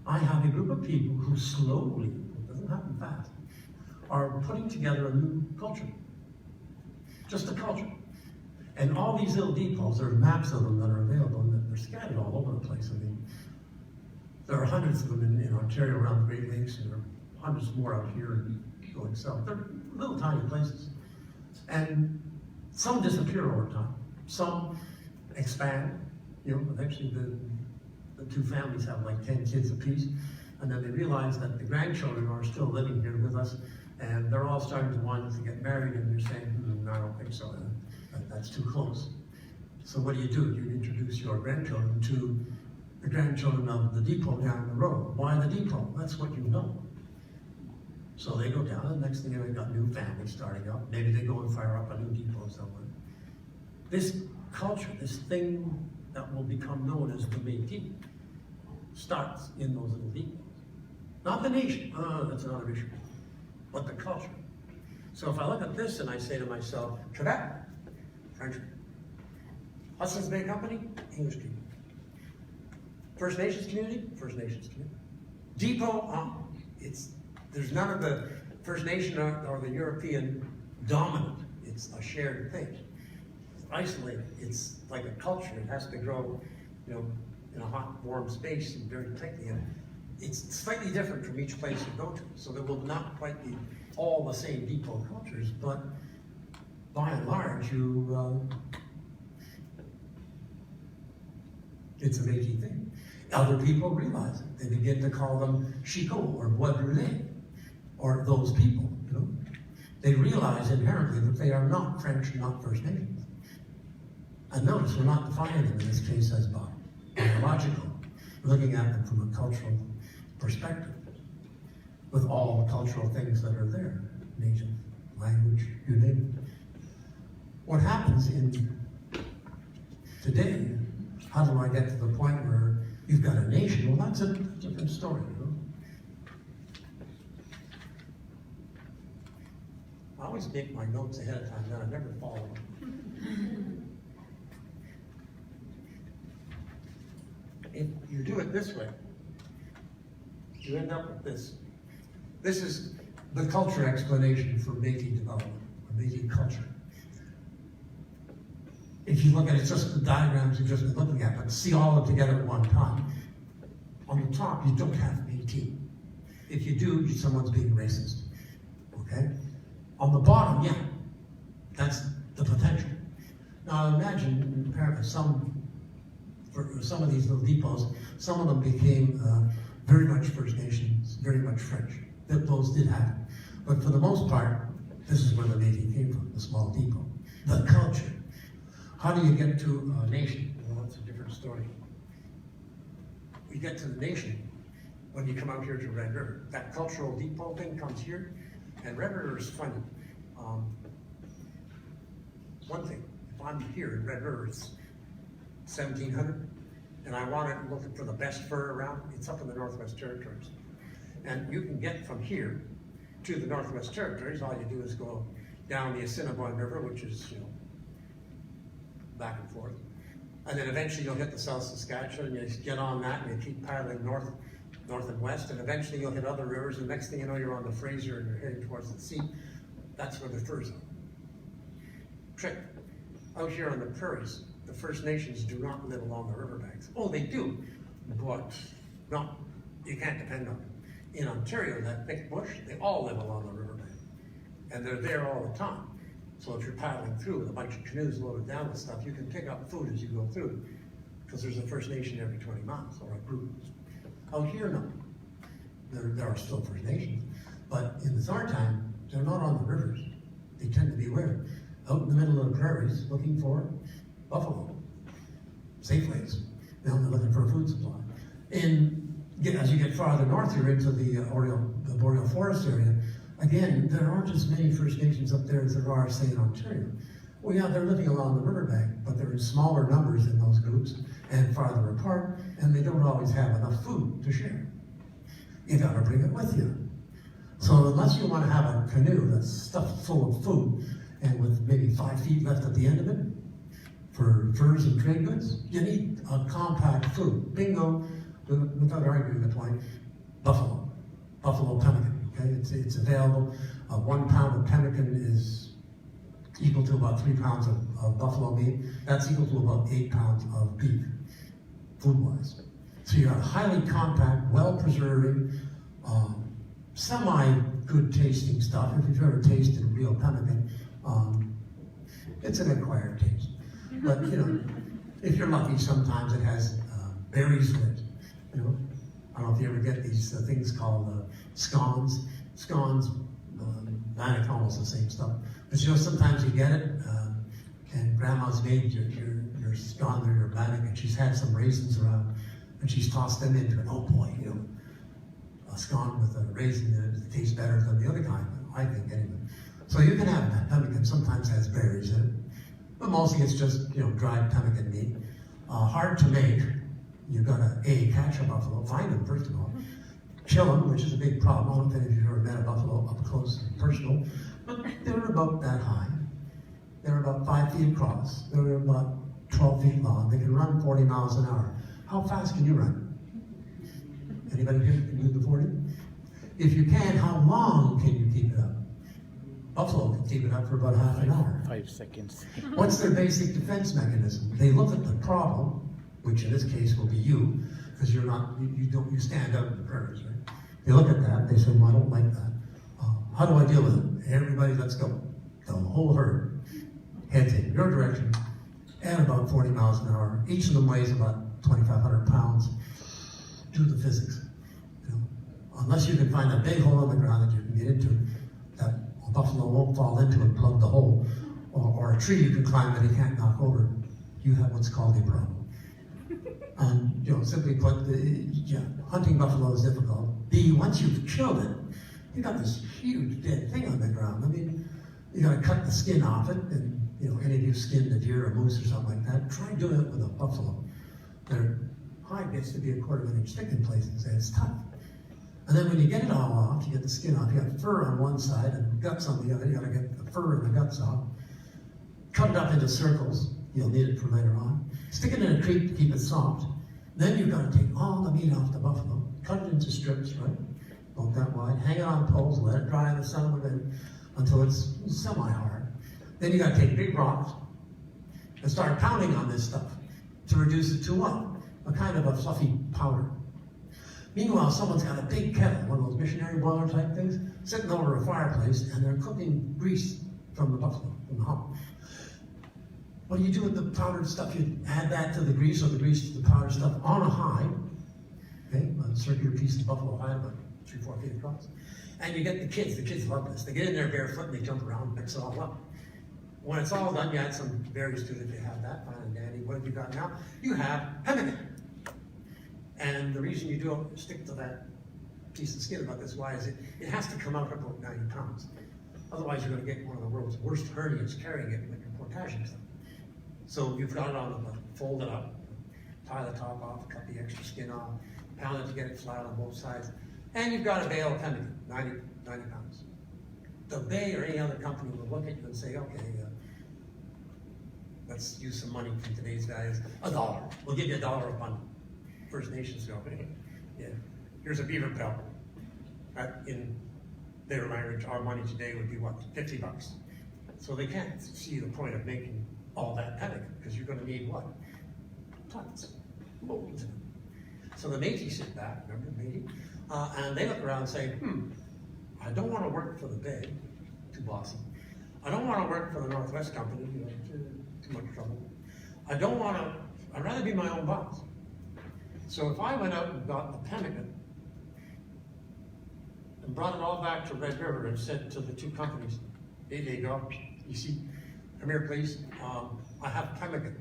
I have a group of people who slowly, it doesn't happen fast, are putting together a new culture. Just a culture. And all these little depots, there are maps of them that are available, and they're scattered all over the place. I mean, there are hundreds of them in Ontario around the Great Lakes, and there are hundreds more out here and going south. They're little tiny places. And some disappear over time. Some expand. You know, eventually the two families have like 10 kids apiece, and then they realize that the grandchildren are still living here with us, and they're all starting to want to get married, and they're saying, I don't think so, that's too close. So what do? You introduce your grandchildren to the grandchildren of the depot down the road. Why the depot? That's what you know. So they go down, and next thing you know, you've got new families starting up. Maybe they go and fire up a new depot somewhere. This culture, this thing that will become known as the Métis, starts in those little depots. Not the nation, that's another issue, but the culture. So if I look at this and I say to myself, Quebec, French. Hudsons Bay Company, English people. First Nations community, First Nations community. Depot, there's none of the First Nation or the European dominant. It's a shared thing. It's isolated. It's like a culture. It has to grow, you know, in a hot, warm space and very tightly. And it's slightly different from each place you go to. So there will not quite be all the same depot cultures, but by and large, it's a Métis thing. Other people realize it. They begin to call them Chicot or Bois Brûlés, or those people, you know. They realize inherently that they are not French, not First Nations. And notice, we're not defining them in this case as biological. We're looking at them from a cultural perspective, with all the cultural things that are there, native, language, you name it. What happens today, how do I get to the point where you've got a nation? Well, that's a different story, you know? I always make my notes ahead of time, then I never follow them. If you do it this way, you end up with this. This is the culture explanation for Métis development, or Métis culture. If you look at it, it's just the diagrams you've just been looking at, but see all of them together at one time. On the top, you don't have Métis. If you do, someone's being racist, okay? On the bottom, yeah, that's the potential. Now imagine, for some of these little depots, some of them became very much First Nations, very much French. Those did happen. But for the most part, this is where the Métis came from, the small depot. The culture. How do you get to a nation? Well, that's a different story. We get to the nation when you come out here to Red River. That cultural depot thing comes here, and Red River is funny. One thing, if I'm here in Red River, it's 1700, and I want to look for the best fur around, it's up in the Northwest Territories. And you can get from here to the Northwest Territories, all you do is go down the Assiniboine River, which is, you know, back and forth. And then eventually you'll hit the South Saskatchewan, and you get on that, and you keep paddling north and west, and eventually you'll hit other rivers, and the next thing you know, you're on the Fraser, and you're heading towards the sea. That's where the furs are. Trick. Out here on the prairies, the First Nations do not live along the riverbanks. Oh, they do, but no, you can't depend on them. In Ontario, that thick bush, they all live along the riverbank. And they're there all the time. So if you're paddling through with a bunch of canoes loaded down with stuff, you can pick up food as you go through, because there's a First Nation every 20 miles, or a group. Out here, no. there are still First Nations, but in the summertime, they're not on the rivers. They tend to be where? Out in the middle of the prairies looking for buffalo, safeways. They're looking for a food supply. As you get farther north, you're into the boreal forest area. Again, there aren't as many First Nations up there as there are, say, in Ontario. Well, yeah, they're living along the riverbank, but they're in smaller numbers in those groups and farther apart, and they don't always have enough food to share. You gotta bring it with you. So unless you want to have a canoe that's stuffed full of food and with maybe 5 feet left at the end of it for furs and trade goods, you need a compact food. Bingo, without arguing the point, buffalo pemmican. Okay, it's available. 1 pound of pemmican is equal to about 3 pounds of buffalo meat. That's equal to about 8 pounds of beef, food-wise. So you have highly compact, well-preserving, semi-good tasting stuff. If you've ever tasted real pemmican, it's an acquired taste. But you know, if you're lucky, sometimes it has berries in it. You know, I don't know if you ever get these things called scones. Scones, it's almost the same stuff. But you know, sometimes you get it, and Grandma's made your scone or your bannock, and she's had some raisins around, and she's tossed them into it. Oh boy, you know, a scone with a raisin in it tastes better than the other kind, I think anyway. So you can have that. Pemmican sometimes has berries in it, but mostly it's just, you know, dried pemmican meat. Hard to make. You've got to catch a buffalo, find them first of all, kill them, which is a big problem. I don't know if any of you have ever met a buffalo up close and personal, but they're about that high. They're about 5 feet across. They're about 12 feet long. They can run 40 miles an hour. How fast can you run? Anybody here can do the 40? If you can, how long can you keep it up? Buffalo can keep it up for about half an hour. 5 seconds. What's their basic defense mechanism? They look at the problem, which in this case will be you, because you're not, you stand out in the prairies, right? They look at that, they say, well, I don't like that. How do I deal with it? Everybody, let's go. The whole herd heads in your direction at about 40 miles an hour. Each of them weighs about 2,500 pounds. Do the physics. You know, unless you can find a big hole in the ground that you can get into, that a buffalo won't fall into and plug the hole, or a tree you can climb that he can't knock over, you have what's called a problem. And you know, simply put, hunting buffalo is difficult. B, once you've killed it, you got this huge dead thing on the ground. I mean, you got to cut the skin off it, and you know, any of you skinned a deer or moose or something like that, try doing it with a buffalo. Their hide gets to be 1/4 inch thick in places, and it's tough. And then when you get it all off, you get the skin off, you got fur on one side and guts on the other. You got to get the fur and the guts off. Cut it up into circles. You'll need it for later on. Stick it in a creek to keep it soft. Then you've got to take all the meat off the buffalo, cut it into strips, right? About that wide. Hang it on poles, let it dry in the sun until it's semi-hard. Then you got to take big rocks and start pounding on this stuff to reduce it to what? A kind of a fluffy powder. Meanwhile, someone's got a big kettle, one of those missionary boiler type things, sitting over a fireplace, and they're cooking grease from the buffalo, from the hump. What do you do with the powdered stuff? You add that to the grease, or the grease to the powdered stuff on a hide, okay, a circular piece of buffalo hide, about 3-4 feet across. And you get the kids love this. They get in there barefoot and they jump around and mix it all up. When it's all done, you add some berries to it if you have that, fine and dandy. What have you got now? You have pemmican. And the reason you do stick to that piece of skin about this, why is it has to come out about 90 pounds. Otherwise, you're going to get one of the world's worst hernias carrying it with your potassium stuff. So you've got it on the fold it up, tie the top off, cut the extra skin off, pound it to get it flat on both sides, and you've got a bale of pemmican, 90 pounds. The Bay or any other company will look at you and say, okay, let's use some money from today's values, $1. We'll give you $1 a bundle. First Nations go, yeah. Here's a beaver pelt. In their language, our money today would be what, $50. So they can't see the point of making all that pemmican, because you're going to need what? Tons, loads of it. So the Métis sit back, remember Métis? And they look around and say, I don't want to work for the Bay, too bossy. I don't want to work for the Northwest Company, you know, too much trouble. I'd rather be my own boss. So if I went out and got the pemmican, and brought it all back to Red River and said to the two companies, here you go, you see, come here please, I have pemmican,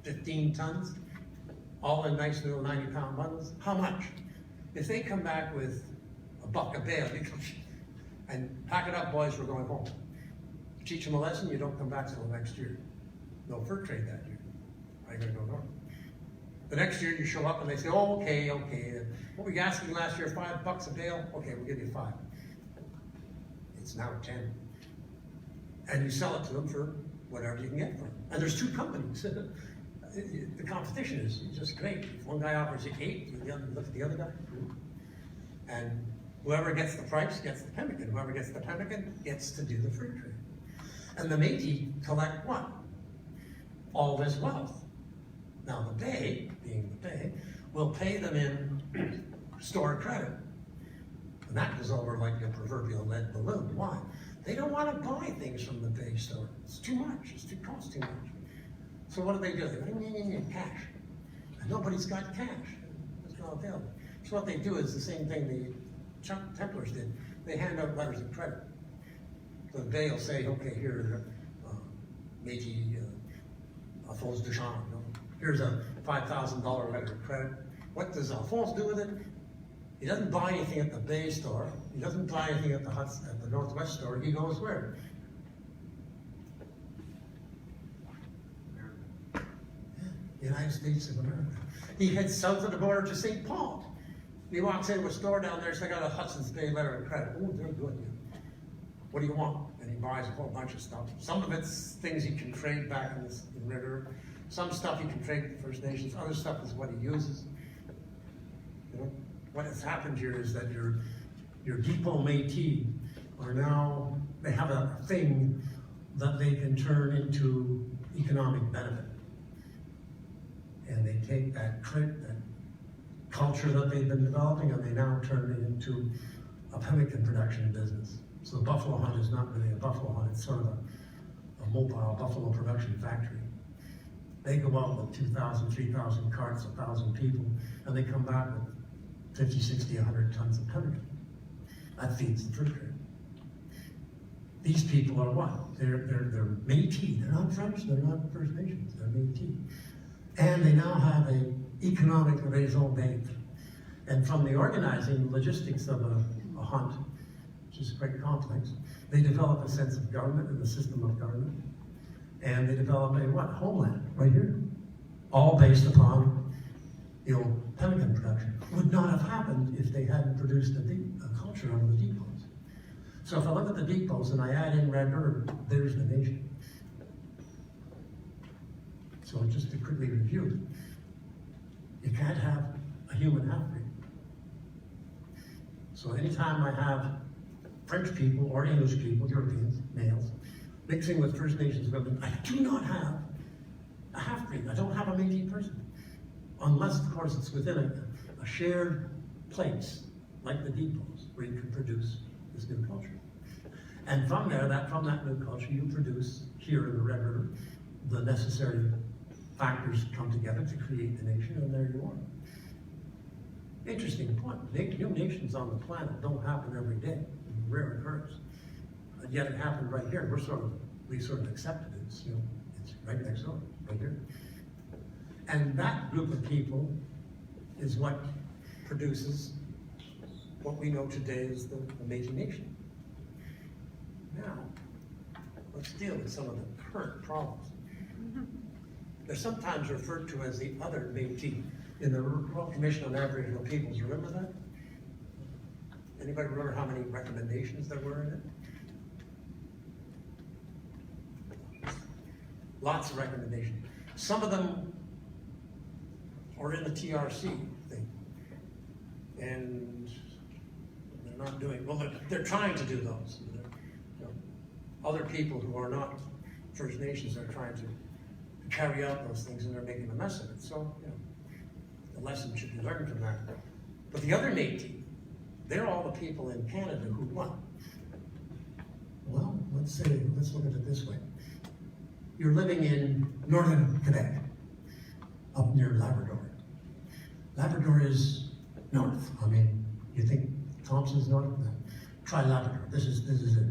15 tons, all in nice little 90-pound bundles, how much? If they come back with $1 a bale, and pack it up boys, we're going home. Teach them a lesson, you don't come back till next year. No fur trade that year. I gotta go north. The next year you show up and they say, oh, okay. What were you asking last year, $5 a bale? Okay, we'll give you 5. It's now 10. And you sell it to them for whatever you can get for them. And there's two companies. The competition is just great. If one guy offers you 8, the other, look at the other guy. And whoever gets the price gets the pemmican. Whoever gets the pemmican gets to do the fur trade. And the Métis collect what? All this wealth. Now the Bay, being the Bay, will pay them in store credit. And that goes over like a proverbial lead balloon. Why? They don't want to buy things from the Bay store. It's too much. It costs too much. So what do? They go, cash. And nobody's got cash. It's not available. So what they do is the same thing the Templars did. They hand out letters of credit. So the Bay will say, okay, here, Métis, Alphonse Duchamp, here's a $5,000 letter of credit. What does Alphonse do with it? He doesn't buy anything at the Bay store. He doesn't buy anything at the Northwest store. He goes where? Yeah, the United States of America. He heads south of the border to St. Paul. He walks into a store down there, so they got a Hudsons Bay letter of credit. Oh, they're good. Yeah. What do you want? And he buys a whole bunch of stuff. Some of it's things he can trade back in River. Some stuff he can trade with the First Nations. Other stuff is what he uses. You know, what has happened here is that your depot Métis are now, they have a thing that they can turn into economic benefit. And they take that culture that they've been developing and they now turn it into a pemmican production business. So the buffalo hunt is not really a buffalo hunt, it's sort of a mobile buffalo production factory. They go out with 2,000, 3,000 carts, 1,000 people, and they come back with 50, 60, 100 tons of pemmican. That feeds the fur trade. These people are what? They're Métis. They're not French, they're not First Nations, they're Métis. And they now have an economic raison d'etre. And from the organizing logistics of a hunt, which is quite complex, they develop a sense of government and the system of government. And they develop a what? Homeland, right here. All based upon, pemmican production. Would not have happened if they hadn't produced a culture out of the depots. So if I look at the depots and I add in Red River, there's the nation. So just to quickly review, you can't have a human half-breed. So anytime I have French people or English people, Europeans, males, mixing with First Nations women, I do not have a half-breed. I don't have a Métis person. Unless, of course, it's within a shared place, like the depots, where you can produce this new culture. And from there, from that new culture, you produce, here in the Red River, the necessary factors come together to create the nation, and there you are. Interesting point. New nations on the planet don't happen every day. Rare occurs. And yet it happened right here. We sort of accepted it. It's right next door, right here. And that group of people is what produces what we know today as the Métis Nation. Now, let's deal with some of the current problems. They're sometimes referred to as the other Métis in the Royal Commission on Aboriginal Peoples. Remember that? Anybody remember how many recommendations there were in it? Lots of recommendations. Some of them are in the TRC thing. And they're not doing, well, they're trying to do those. Other people who are not First Nations are trying to carry out those things and they're making a mess of it. So, the lesson should be learned from that. But the other Métis, they're all the people in Canada who what? Well, let's look at it this way. You're living in northern Quebec, up near Labrador. Labrador is north. You think Thompson's North? Try Labrador. This is it.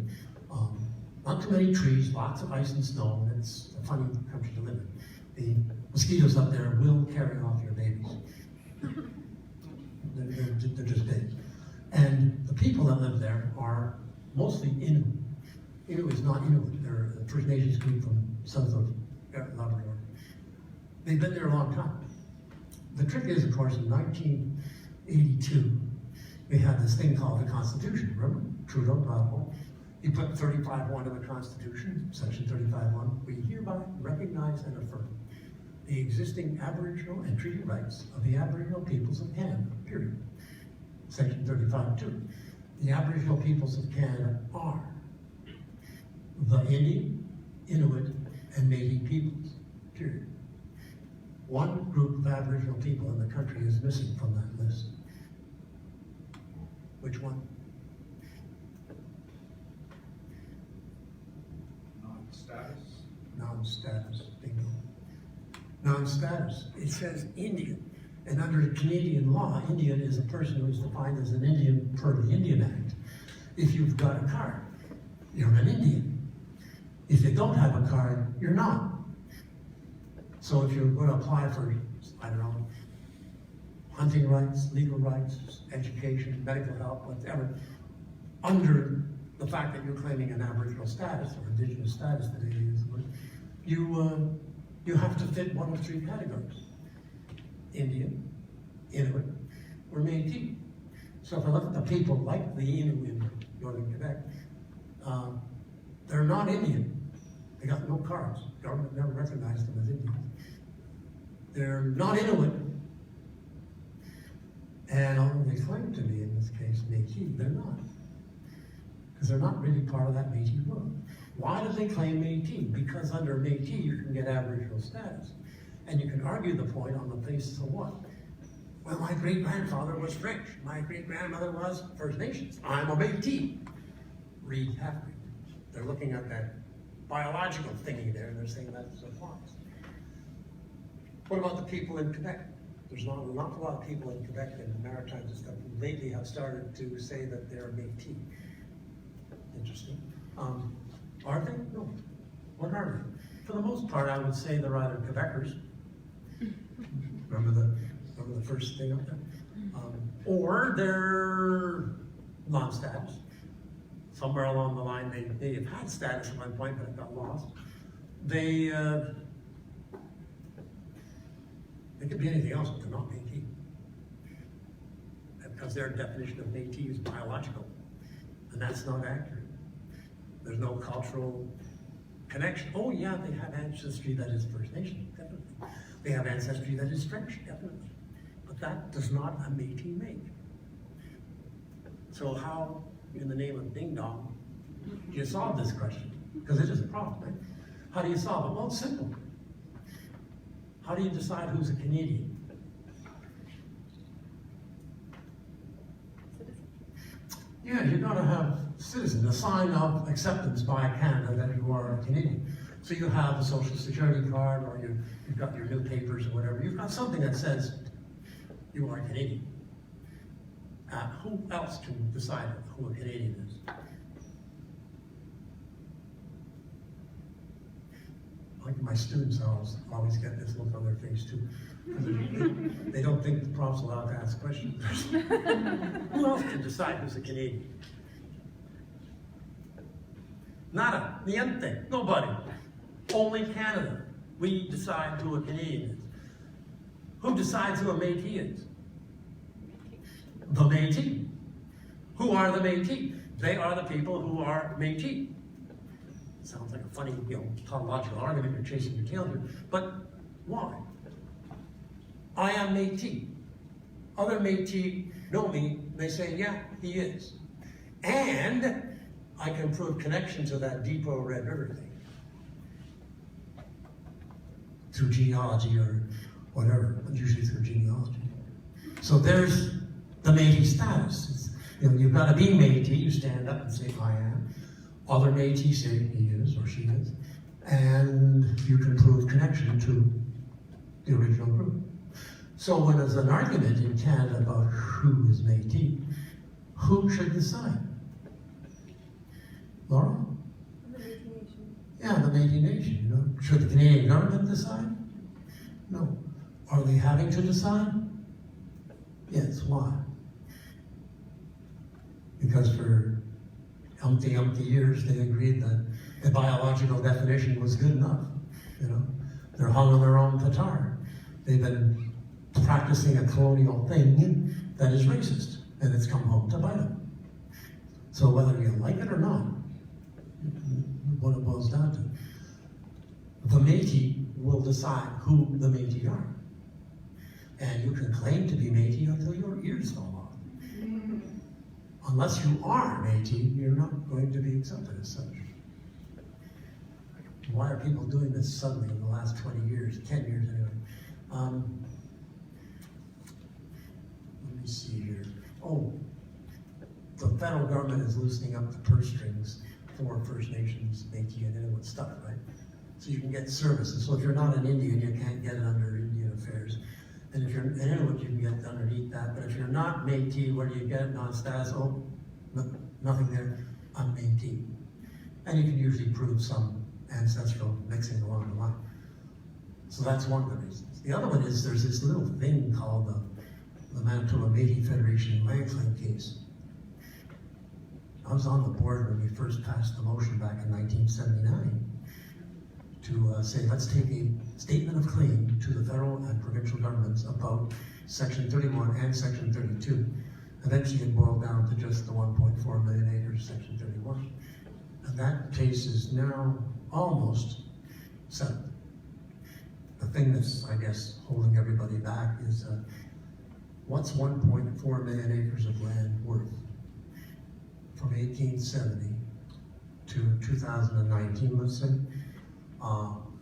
Not too many trees, lots of ice and snow, and it's a funny country to live in. The mosquitoes up there will carry off your babies. They're just big. And the people that live there are mostly Inuit. Inuit is not Inuit. They're a First Nations group from south of Labrador. They've been there a long time. The trick is, of course, in 1982, we had this thing called the Constitution, remember? Trudeau, Bible. He put 35.1 in the Constitution, Section 35.1. We hereby recognize and affirm the existing Aboriginal and treaty rights of the Aboriginal peoples of Canada, period. Section 35.2. The Aboriginal peoples of Canada are the Indian, Inuit, and Métis peoples, period. One group of Aboriginal people in the country is missing from that list. Which one? Non-status. Non-status, bingo. Non-status, it says Indian. And under Canadian law, Indian is a person who is defined as an Indian per the Indian Act. If you've got a card, you're an Indian. If you don't have a card, you're not. So if you're going to apply for, I don't know, hunting rights, legal rights, education, medical help, whatever, under the fact that you're claiming an Aboriginal status or Indigenous status, that they use the word, you have to fit one of three categories: Indian, Inuit, or Métis. So if I look at the people like the Inuit in northern Quebec, they're not Indian. They got no cards. Government never recognized them as Indians. They're not Inuit. And although they claim to be, in this case, Métis, they're not. Because they're not really part of that Métis world. Why do they claim Métis? Because under Métis, you can get Aboriginal status. And you can argue the point on the basis of what? Well, my great-grandfather was French. My great-grandmother was First Nations. I'm a Métis. Read Halfbreed. They're looking at that biological thingy there, and they're saying that applies. What about the people in Quebec? There's not an awful lot of people in Quebec and the Maritimes and stuff who lately have started to say that they're Métis. Interesting. Are they? No. What are they? For the most part, I would say they're either Quebecers. Remember the first thing up there? Or they're non-status. Somewhere along the line, they have had status at one point, but it got lost. They could be anything else, but they're not Métis. Because their definition of Métis is biological, and that's not accurate. There's no cultural connection. Oh yeah, they have ancestry that is First Nation, definitely. They have ancestry that is French, definitely. But that does not a Métis make. So how, in the name of ding dong, do you solve this question? Because it is a problem, right? How do you solve it? Well, it's simple. How do you decide who's a Canadian? Yeah, you've got to have citizen, a sign of acceptance by Canada that you are a Canadian. So you have a social security card, or you've got your new papers or whatever. You've got something that says you are a Canadian. Who else can decide who a Canadian is? Like my students always get this look on their face too. They don't think the prof's allowed to ask questions. Who else can decide who's a Canadian? Nada, niente, nobody. Only Canada. We decide who a Canadian is. Who decides who a Métis is? The Métis. Who are the Métis? They are the people who are Métis. Sounds like a funny, tautological argument, you're chasing your tail here. But why? I am Métis. Other Métis know me, they say, yeah, he is. And I can prove connection to that Depot Red River thing. Through genealogy or whatever, but usually through genealogy. So there's the Métis status. You've got to be Métis, you stand up and say, I am. Other Métis say he is or she is. And you can prove connection to the original group. So when there's an argument in Canada about who is Métis, Who should decide? Laura? The Métis Nation. Yeah, the Métis Nation, you know. Should the Canadian government decide? No. Are they having to decide? Yes, why? Because for umpty years they agreed that the biological definition was good enough, you know. They're hung on their own petard. They've been practicing a colonial thing that is racist, and it's come home to bite them. So whether you like it or not, what it boils down to, the Métis will decide who the Métis are. And you can claim to be Métis until your ears fall off. Unless you are Métis, you're not going to be accepted as such. Why are people doing this suddenly in the last 20 years, 10 years anyway? Let me see here. Oh, the federal government is loosening up the purse strings for First Nations, Métis, and Inuit stuff, right? So you can get services. So if you're not an Indian, you can't get it under Indian Affairs. And if you're an Inuit, you can get underneath that. But if you're not Métis, where do you get NonStatus? Oh, nothing there. I'm Métis. And you can usually prove some ancestral mixing along the line. So that's one of the reasons. The other one is there's this little thing called the Manitoba Métis Federation land claim case. I was on the board when we first passed the motion back in 1979 to say, let's take a statement of claim to the federal and provincial governments about Section 31 and Section 32. Eventually it boiled down to just the 1.4 million acres, Section 31. And that case is now almost settled. The thing that's, I guess, holding everybody back is what's 1.4 million acres of land worth? From 1870 to 2019, let's say,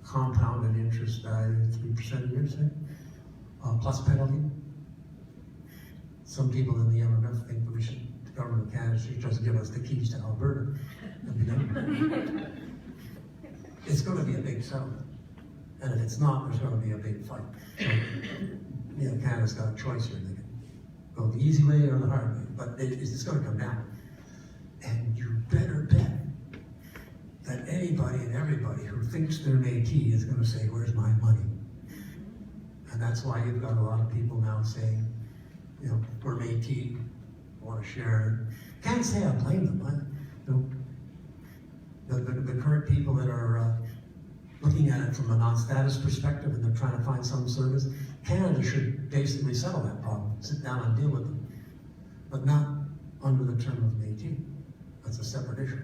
compounded interest value 3% a year, say, plus penalty. Some people in the MMF think that the government of Canada should just give us the keys to Alberta and be done. It's going to be a big settlement, and if it's not, there's going to be a big fight. So, you know, Canada's got a choice here. They can go the easy way or the hard way, but it's going to come down. And you better bet that anybody and everybody who thinks they're Métis is going to say, where's my money? And that's why you've got a lot of people now saying, you know, we're Métis, want to share it. Can't say I blame them. The current people that are looking at it from a non-status perspective and they're trying to find some service, Canada should basically settle that problem, sit down and deal with them, but not under the term of Métis. That's a separate issue.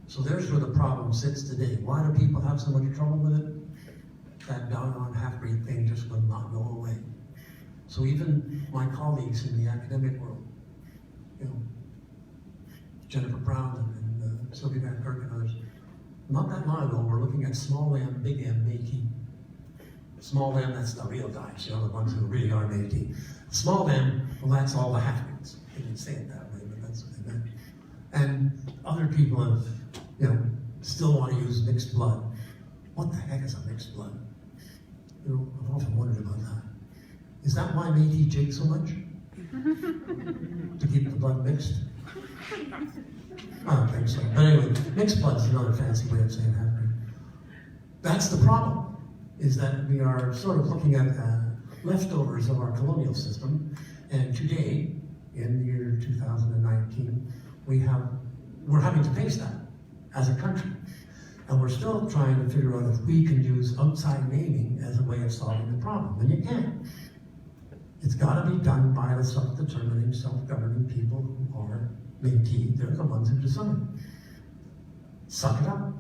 So there's where the problem sits today. Why do people have so much trouble with it? That doggone half-breed thing just will not go away. So even my colleagues in the academic world, you know, Jennifer Brown and Sylvia Van Kirk and others, not that long ago, we're looking at small M, big M, Métis. Small M, that's the real guys, you know, the ones who really are Métis. Small M, well, that's all the half-breeds. They didn't say it that way, but that's what they meant. And other people have, you know, still want to use mixed blood. What the heck is a mixed blood? You know, I've often wondered about that. Is that why Métis jig so much? To keep the blood mixed? I don't think so. But anyway, mixed blood is another fancy way of saying half-breed. That's the problem, is that we are sort of looking at leftovers of our colonial system, and today, in the year 2019, we're having to face that as a country. And we're still trying to figure out if we can use outside naming as a way of solving the problem, and you can't. It's got to be done by the self-determining, self-governing people who are Métis. They're the ones who decide. Suck it up.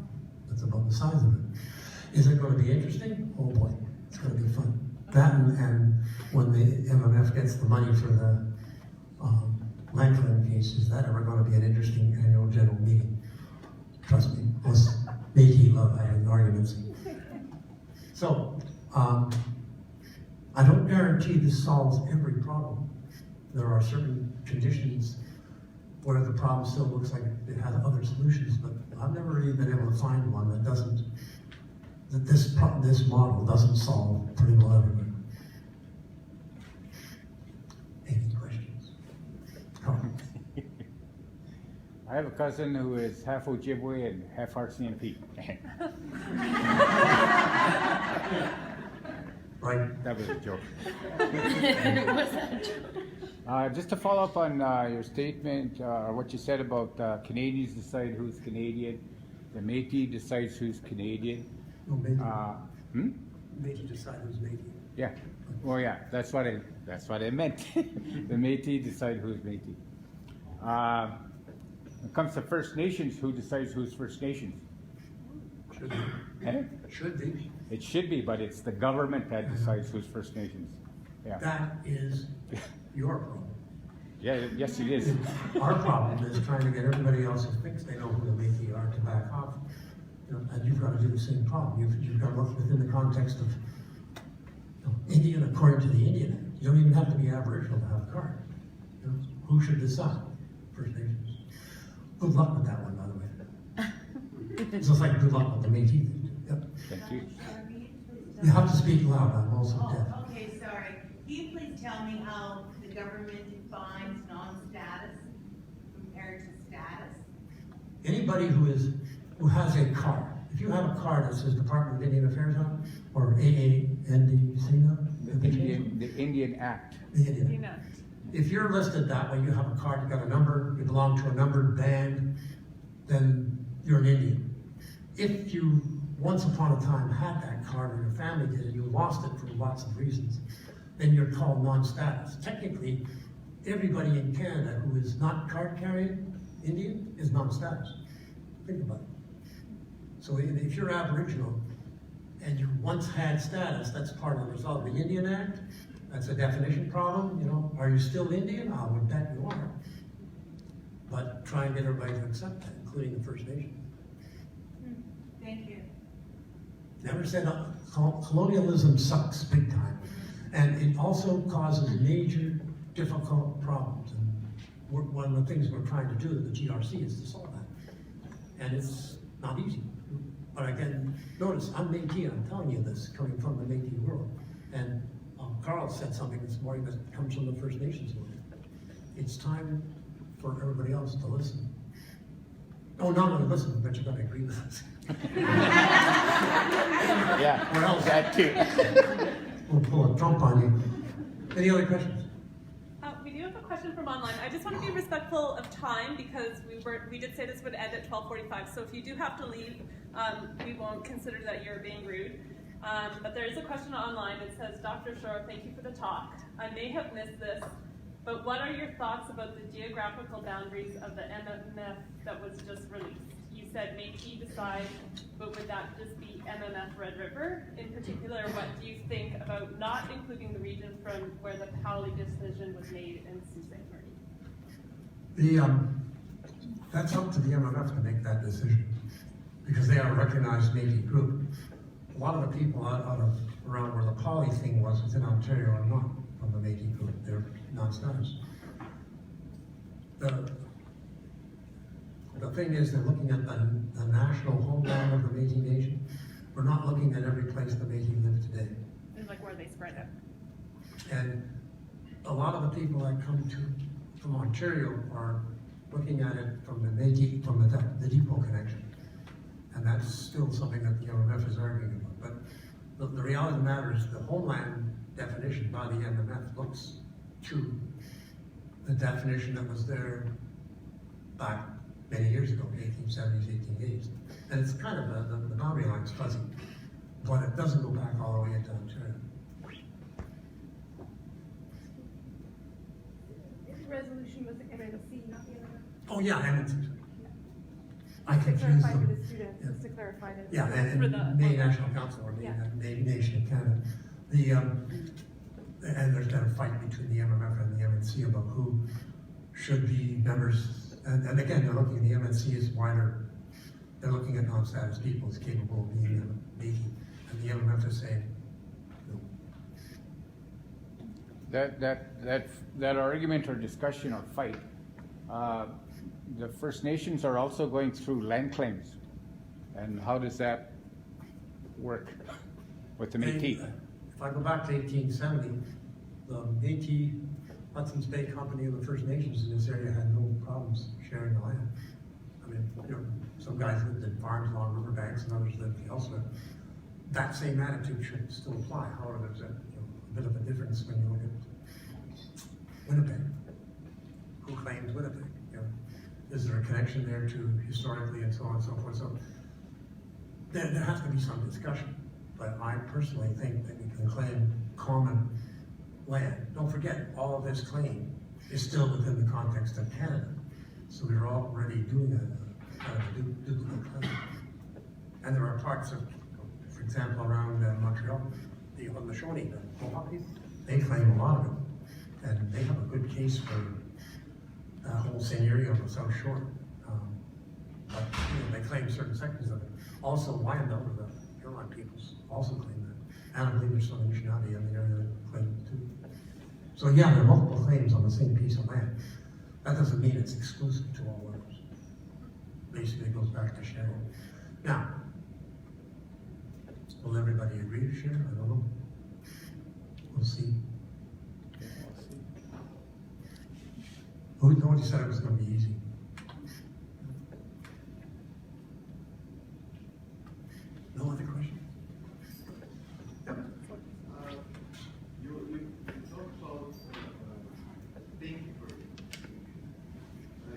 That's about the size of it. Is it going to be interesting? Oh boy, it's going to be fun. That and when the MMF gets the money for the land claim cases, is that ever going to be an interesting annual general meeting? Trust me, us Métis love having arguments. So, I don't guarantee this solves every problem. There are certain conditions where the problem still looks like it has other solutions, but I've never really been able to find one that doesn't, that this model doesn't solve pretty well everything. Any questions? Come on. I have a cousin who is half Ojibwe and half RCMP. Right? That was a joke. Just to follow up on your statement, or what you said about Canadians decide who's Canadian, the Métis decides who's Canadian. No, Métis decide who's Métis. Yeah. Well, yeah, that's what I meant. The Métis decide who's Métis. When it comes to First Nations, who decides who's First Nations? Should be. Eh? Should be. It should be, but it's the government that decides who's First Nations. Yeah. That is your problem. Yeah. Yes, it is. Our problem is trying to get everybody else who thinks they know who the Métis are to back off. You know, and you've got to do the same problem. You've got to look within the context of Indian according to the Indian Act. You don't even have to be Aboriginal to have a card. You know, who should decide? First Nations. Good luck with that one, by the way. It's just like good luck with the Métis thing. Yep. Thank you. You have to speak loud. I'm also deaf. Oh, okay, sorry. Can you please tell me how the government defines non-status compared to status? Anybody who has a card. If you have a card that says Department of Indian Affairs on it, or AANDC on it, The Indian Act. the Indian. Indigenous. If you're listed that way, you have a card, you got a number, you belong to a numbered band, then you're an Indian. If you once upon a time had that card, or your family did, and you lost it for lots of reasons, then you're called non-status. Technically, everybody in Canada who is not card-carrying Indian is non-status. Think about it. So if you're Aboriginal and you once had status, that's part of the result of the Indian Act. That's a definition problem, you know. Are you still Indian? I would bet you are. But try and get everybody to accept that, including the First Nations. Thank you. Never said colonialism sucks big time. And it also causes major, difficult problems. And one of the things we're trying to do at the GRC is to solve that. And it's not easy. But again, notice, I'm Métis, I'm telling you this, coming from the Métis world. And Carl said something this morning that comes from the First Nations world. It's time for everybody else to listen. Oh, not only listen, but you're gonna agree with us. Yeah. Or else That too. we'll pull a Trump on you. Any other questions? We do have a question from online. I just want to be respectful of time because we did say this would end at 12:45. So if you do have to leave, we won't consider that you're being rude. But there is a question online. It says, Dr. Shore, thank you for the talk. I may have missed this, but what are your thoughts about the geographical boundaries of the MMF that was just released? You said Métis decide, but would that just be MMF Red River? In particular, what do you think about not including the region from where the Powley decision was made in Sault Ste. Marie? That's up to the MMF to make that decision, because they are a recognized Métis group. A lot of the people out of around where the Poly thing was within Ontario are not from the Métis group. They're non-status. The thing is, they're looking at the national homeland of the Métis Nation. We're not looking at every place the Métis live today. It's like where they spread out. And a lot of the people that come from Ontario are looking at it from the Métis, from the depot connection. And that's still something that the MMF is arguing about. But the reality of the matter is the homeland definition by the MMF looks to the definition that was there back many years ago, 1870s, 1880s. And it's kind of the boundary line's fuzzy, but it doesn't go back all the way into Ontario. The resolution was the MNC, not the other. Oh yeah, and I To confuse clarify for them. the students, Yeah. just to clarify that. Yeah, For and the- Maine National Council, or Yeah. Maine Nation of Canada. And there's been a fight between the MMF and the MNC about who should be members. And again, they're looking at the MNC as wider. They're looking at non-status people as capable of being Métis, and the MMF is saying, no. That argument or discussion or fight, the First Nations are also going through land claims. And how does that work with the Métis? If I go back to 1870, the Métis Hudsons Bay Company of the First Nations in this area had no problems sharing the land. mean, you know, some guys lived in farms along riverbanks and others lived elsewhere. That same attitude should still apply. However, there's a bit of a difference when you look at Winnipeg. Who claims Winnipeg? You know, is there a connection there to historically and so on and so forth? So there has to be some discussion. But I personally think that we can claim common land. Don't forget, all of this claim is still within the context of Canada. So we're already doing a kind of a duplicate claim. And there are parts of, for example, around Montreal, the Haudenosaunee, the Mohawk people, they claim a lot of it. And they have a good case for that whole seigneury on the South Shore. But you know, they claim certain sectors of it. Also, Wyandot, the Huron peoples, also claim that. And I believe there's some Anishinaabe in the area that claim it too. So yeah, there are multiple claims on the same piece of land. That doesn't mean it's exclusive to all others. Basically, it goes back to sharing. Now, will everybody agree to share? I don't know. We'll see. Nobody said it was going to be easy. No other questions? Yep. You talk about thinking for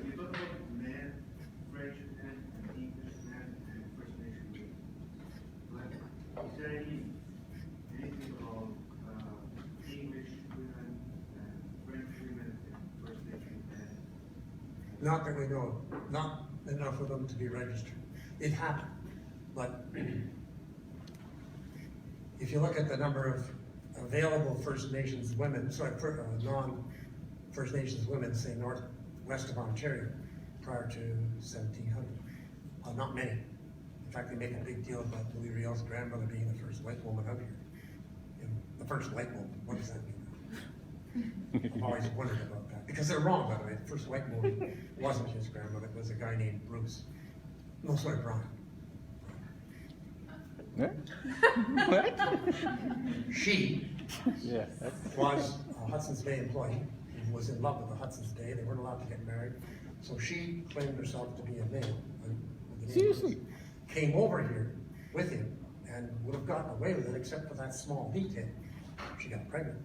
you talk about man, French man, and English man, and First Nation women. But is there anything about English women and French women and First Nation men? Not that we know of. Not enough of them to be registered. It happened, but if you look at the number of available First Nations women, non-First Nations women, say northwest of Ontario, prior to 1700, not many. In fact, they make a big deal about Louis Riel's grandmother being the first white woman out here. You know, the first white woman, what does that mean? I've always wondered about that. Because they're wrong, by the way. The first white woman wasn't his grandmother, it was a guy named Bruce. No, sorry, Brian. What? She Yeah. was a Hudsons Bay employee and was in love with the Hudsons Bay. They weren't allowed to get married. So she claimed herself to be a male. With the name Seriously? Bruce. Came over here with him and would have gotten away with it except for that small detail. She got pregnant.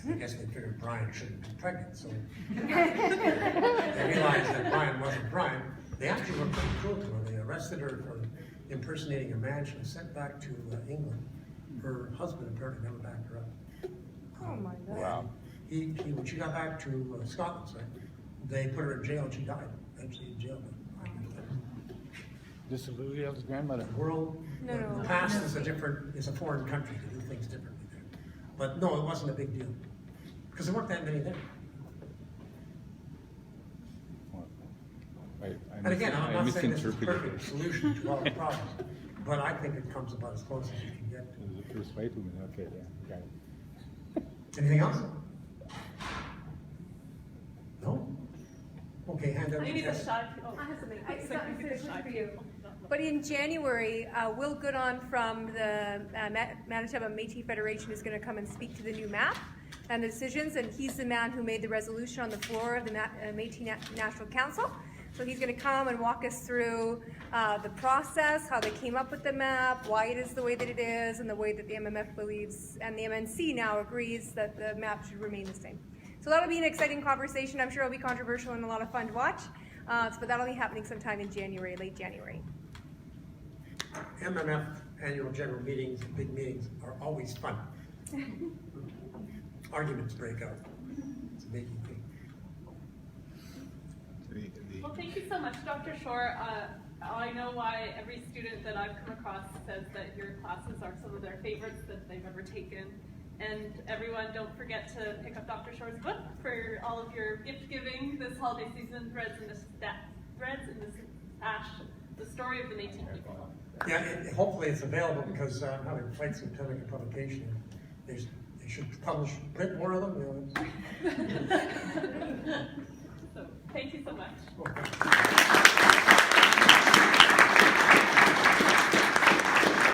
I guess they figured Brian shouldn't be pregnant, so they realized that Brian wasn't Brian. They actually were pretty cruel to her. They arrested her for impersonating a man. She was sent back to England. Her husband apparently never backed her up. Oh my God. Wow. When she got back to Scotland, sorry, they put her in jail and she died. Eventually in jail. This is Louis Riel's grandmother. The world, No. the past is a foreign country to do things differently there. But no, it wasn't a big deal. Because there weren't that many there. And again, I'm not saying this is a perfect solution to all the problems, but I think it comes about as close as you can get. The first white woman. Okay, yeah, got it. Anything else? No? Okay, hand over I to need a Tess. shot. I have something. It's So not you a need a question shot. for you. But in January, Will Goodon from the Manitoba Métis Federation is going to come and speak to the new map and the decisions, and he's the man who made the resolution on the floor of the Métis National Council. So he's going to come and walk us through the process, how they came up with the map, why it is the way that it is, and the way that the MMF believes, and the MNC now agrees that the map should remain the same. So that'll be an exciting conversation. I'm sure it'll be controversial and a lot of fun to watch. But that'll be happening sometime in January, late January. MMF annual general meetings, big meetings are always fun. Arguments break out. It's a big thing. Well, thank you so much, Dr. Shore. I know why every student that I've come across says that your classes are some of their favorites that they've ever taken. And everyone, don't forget to pick up Dr. Shore's book for all of your gift giving this holiday season, Threads in the Ash, the story of the Métis people. Yeah, hopefully it's available because I'm having fights with pending a publication. They should print more of them. So, thank you so much. Okay.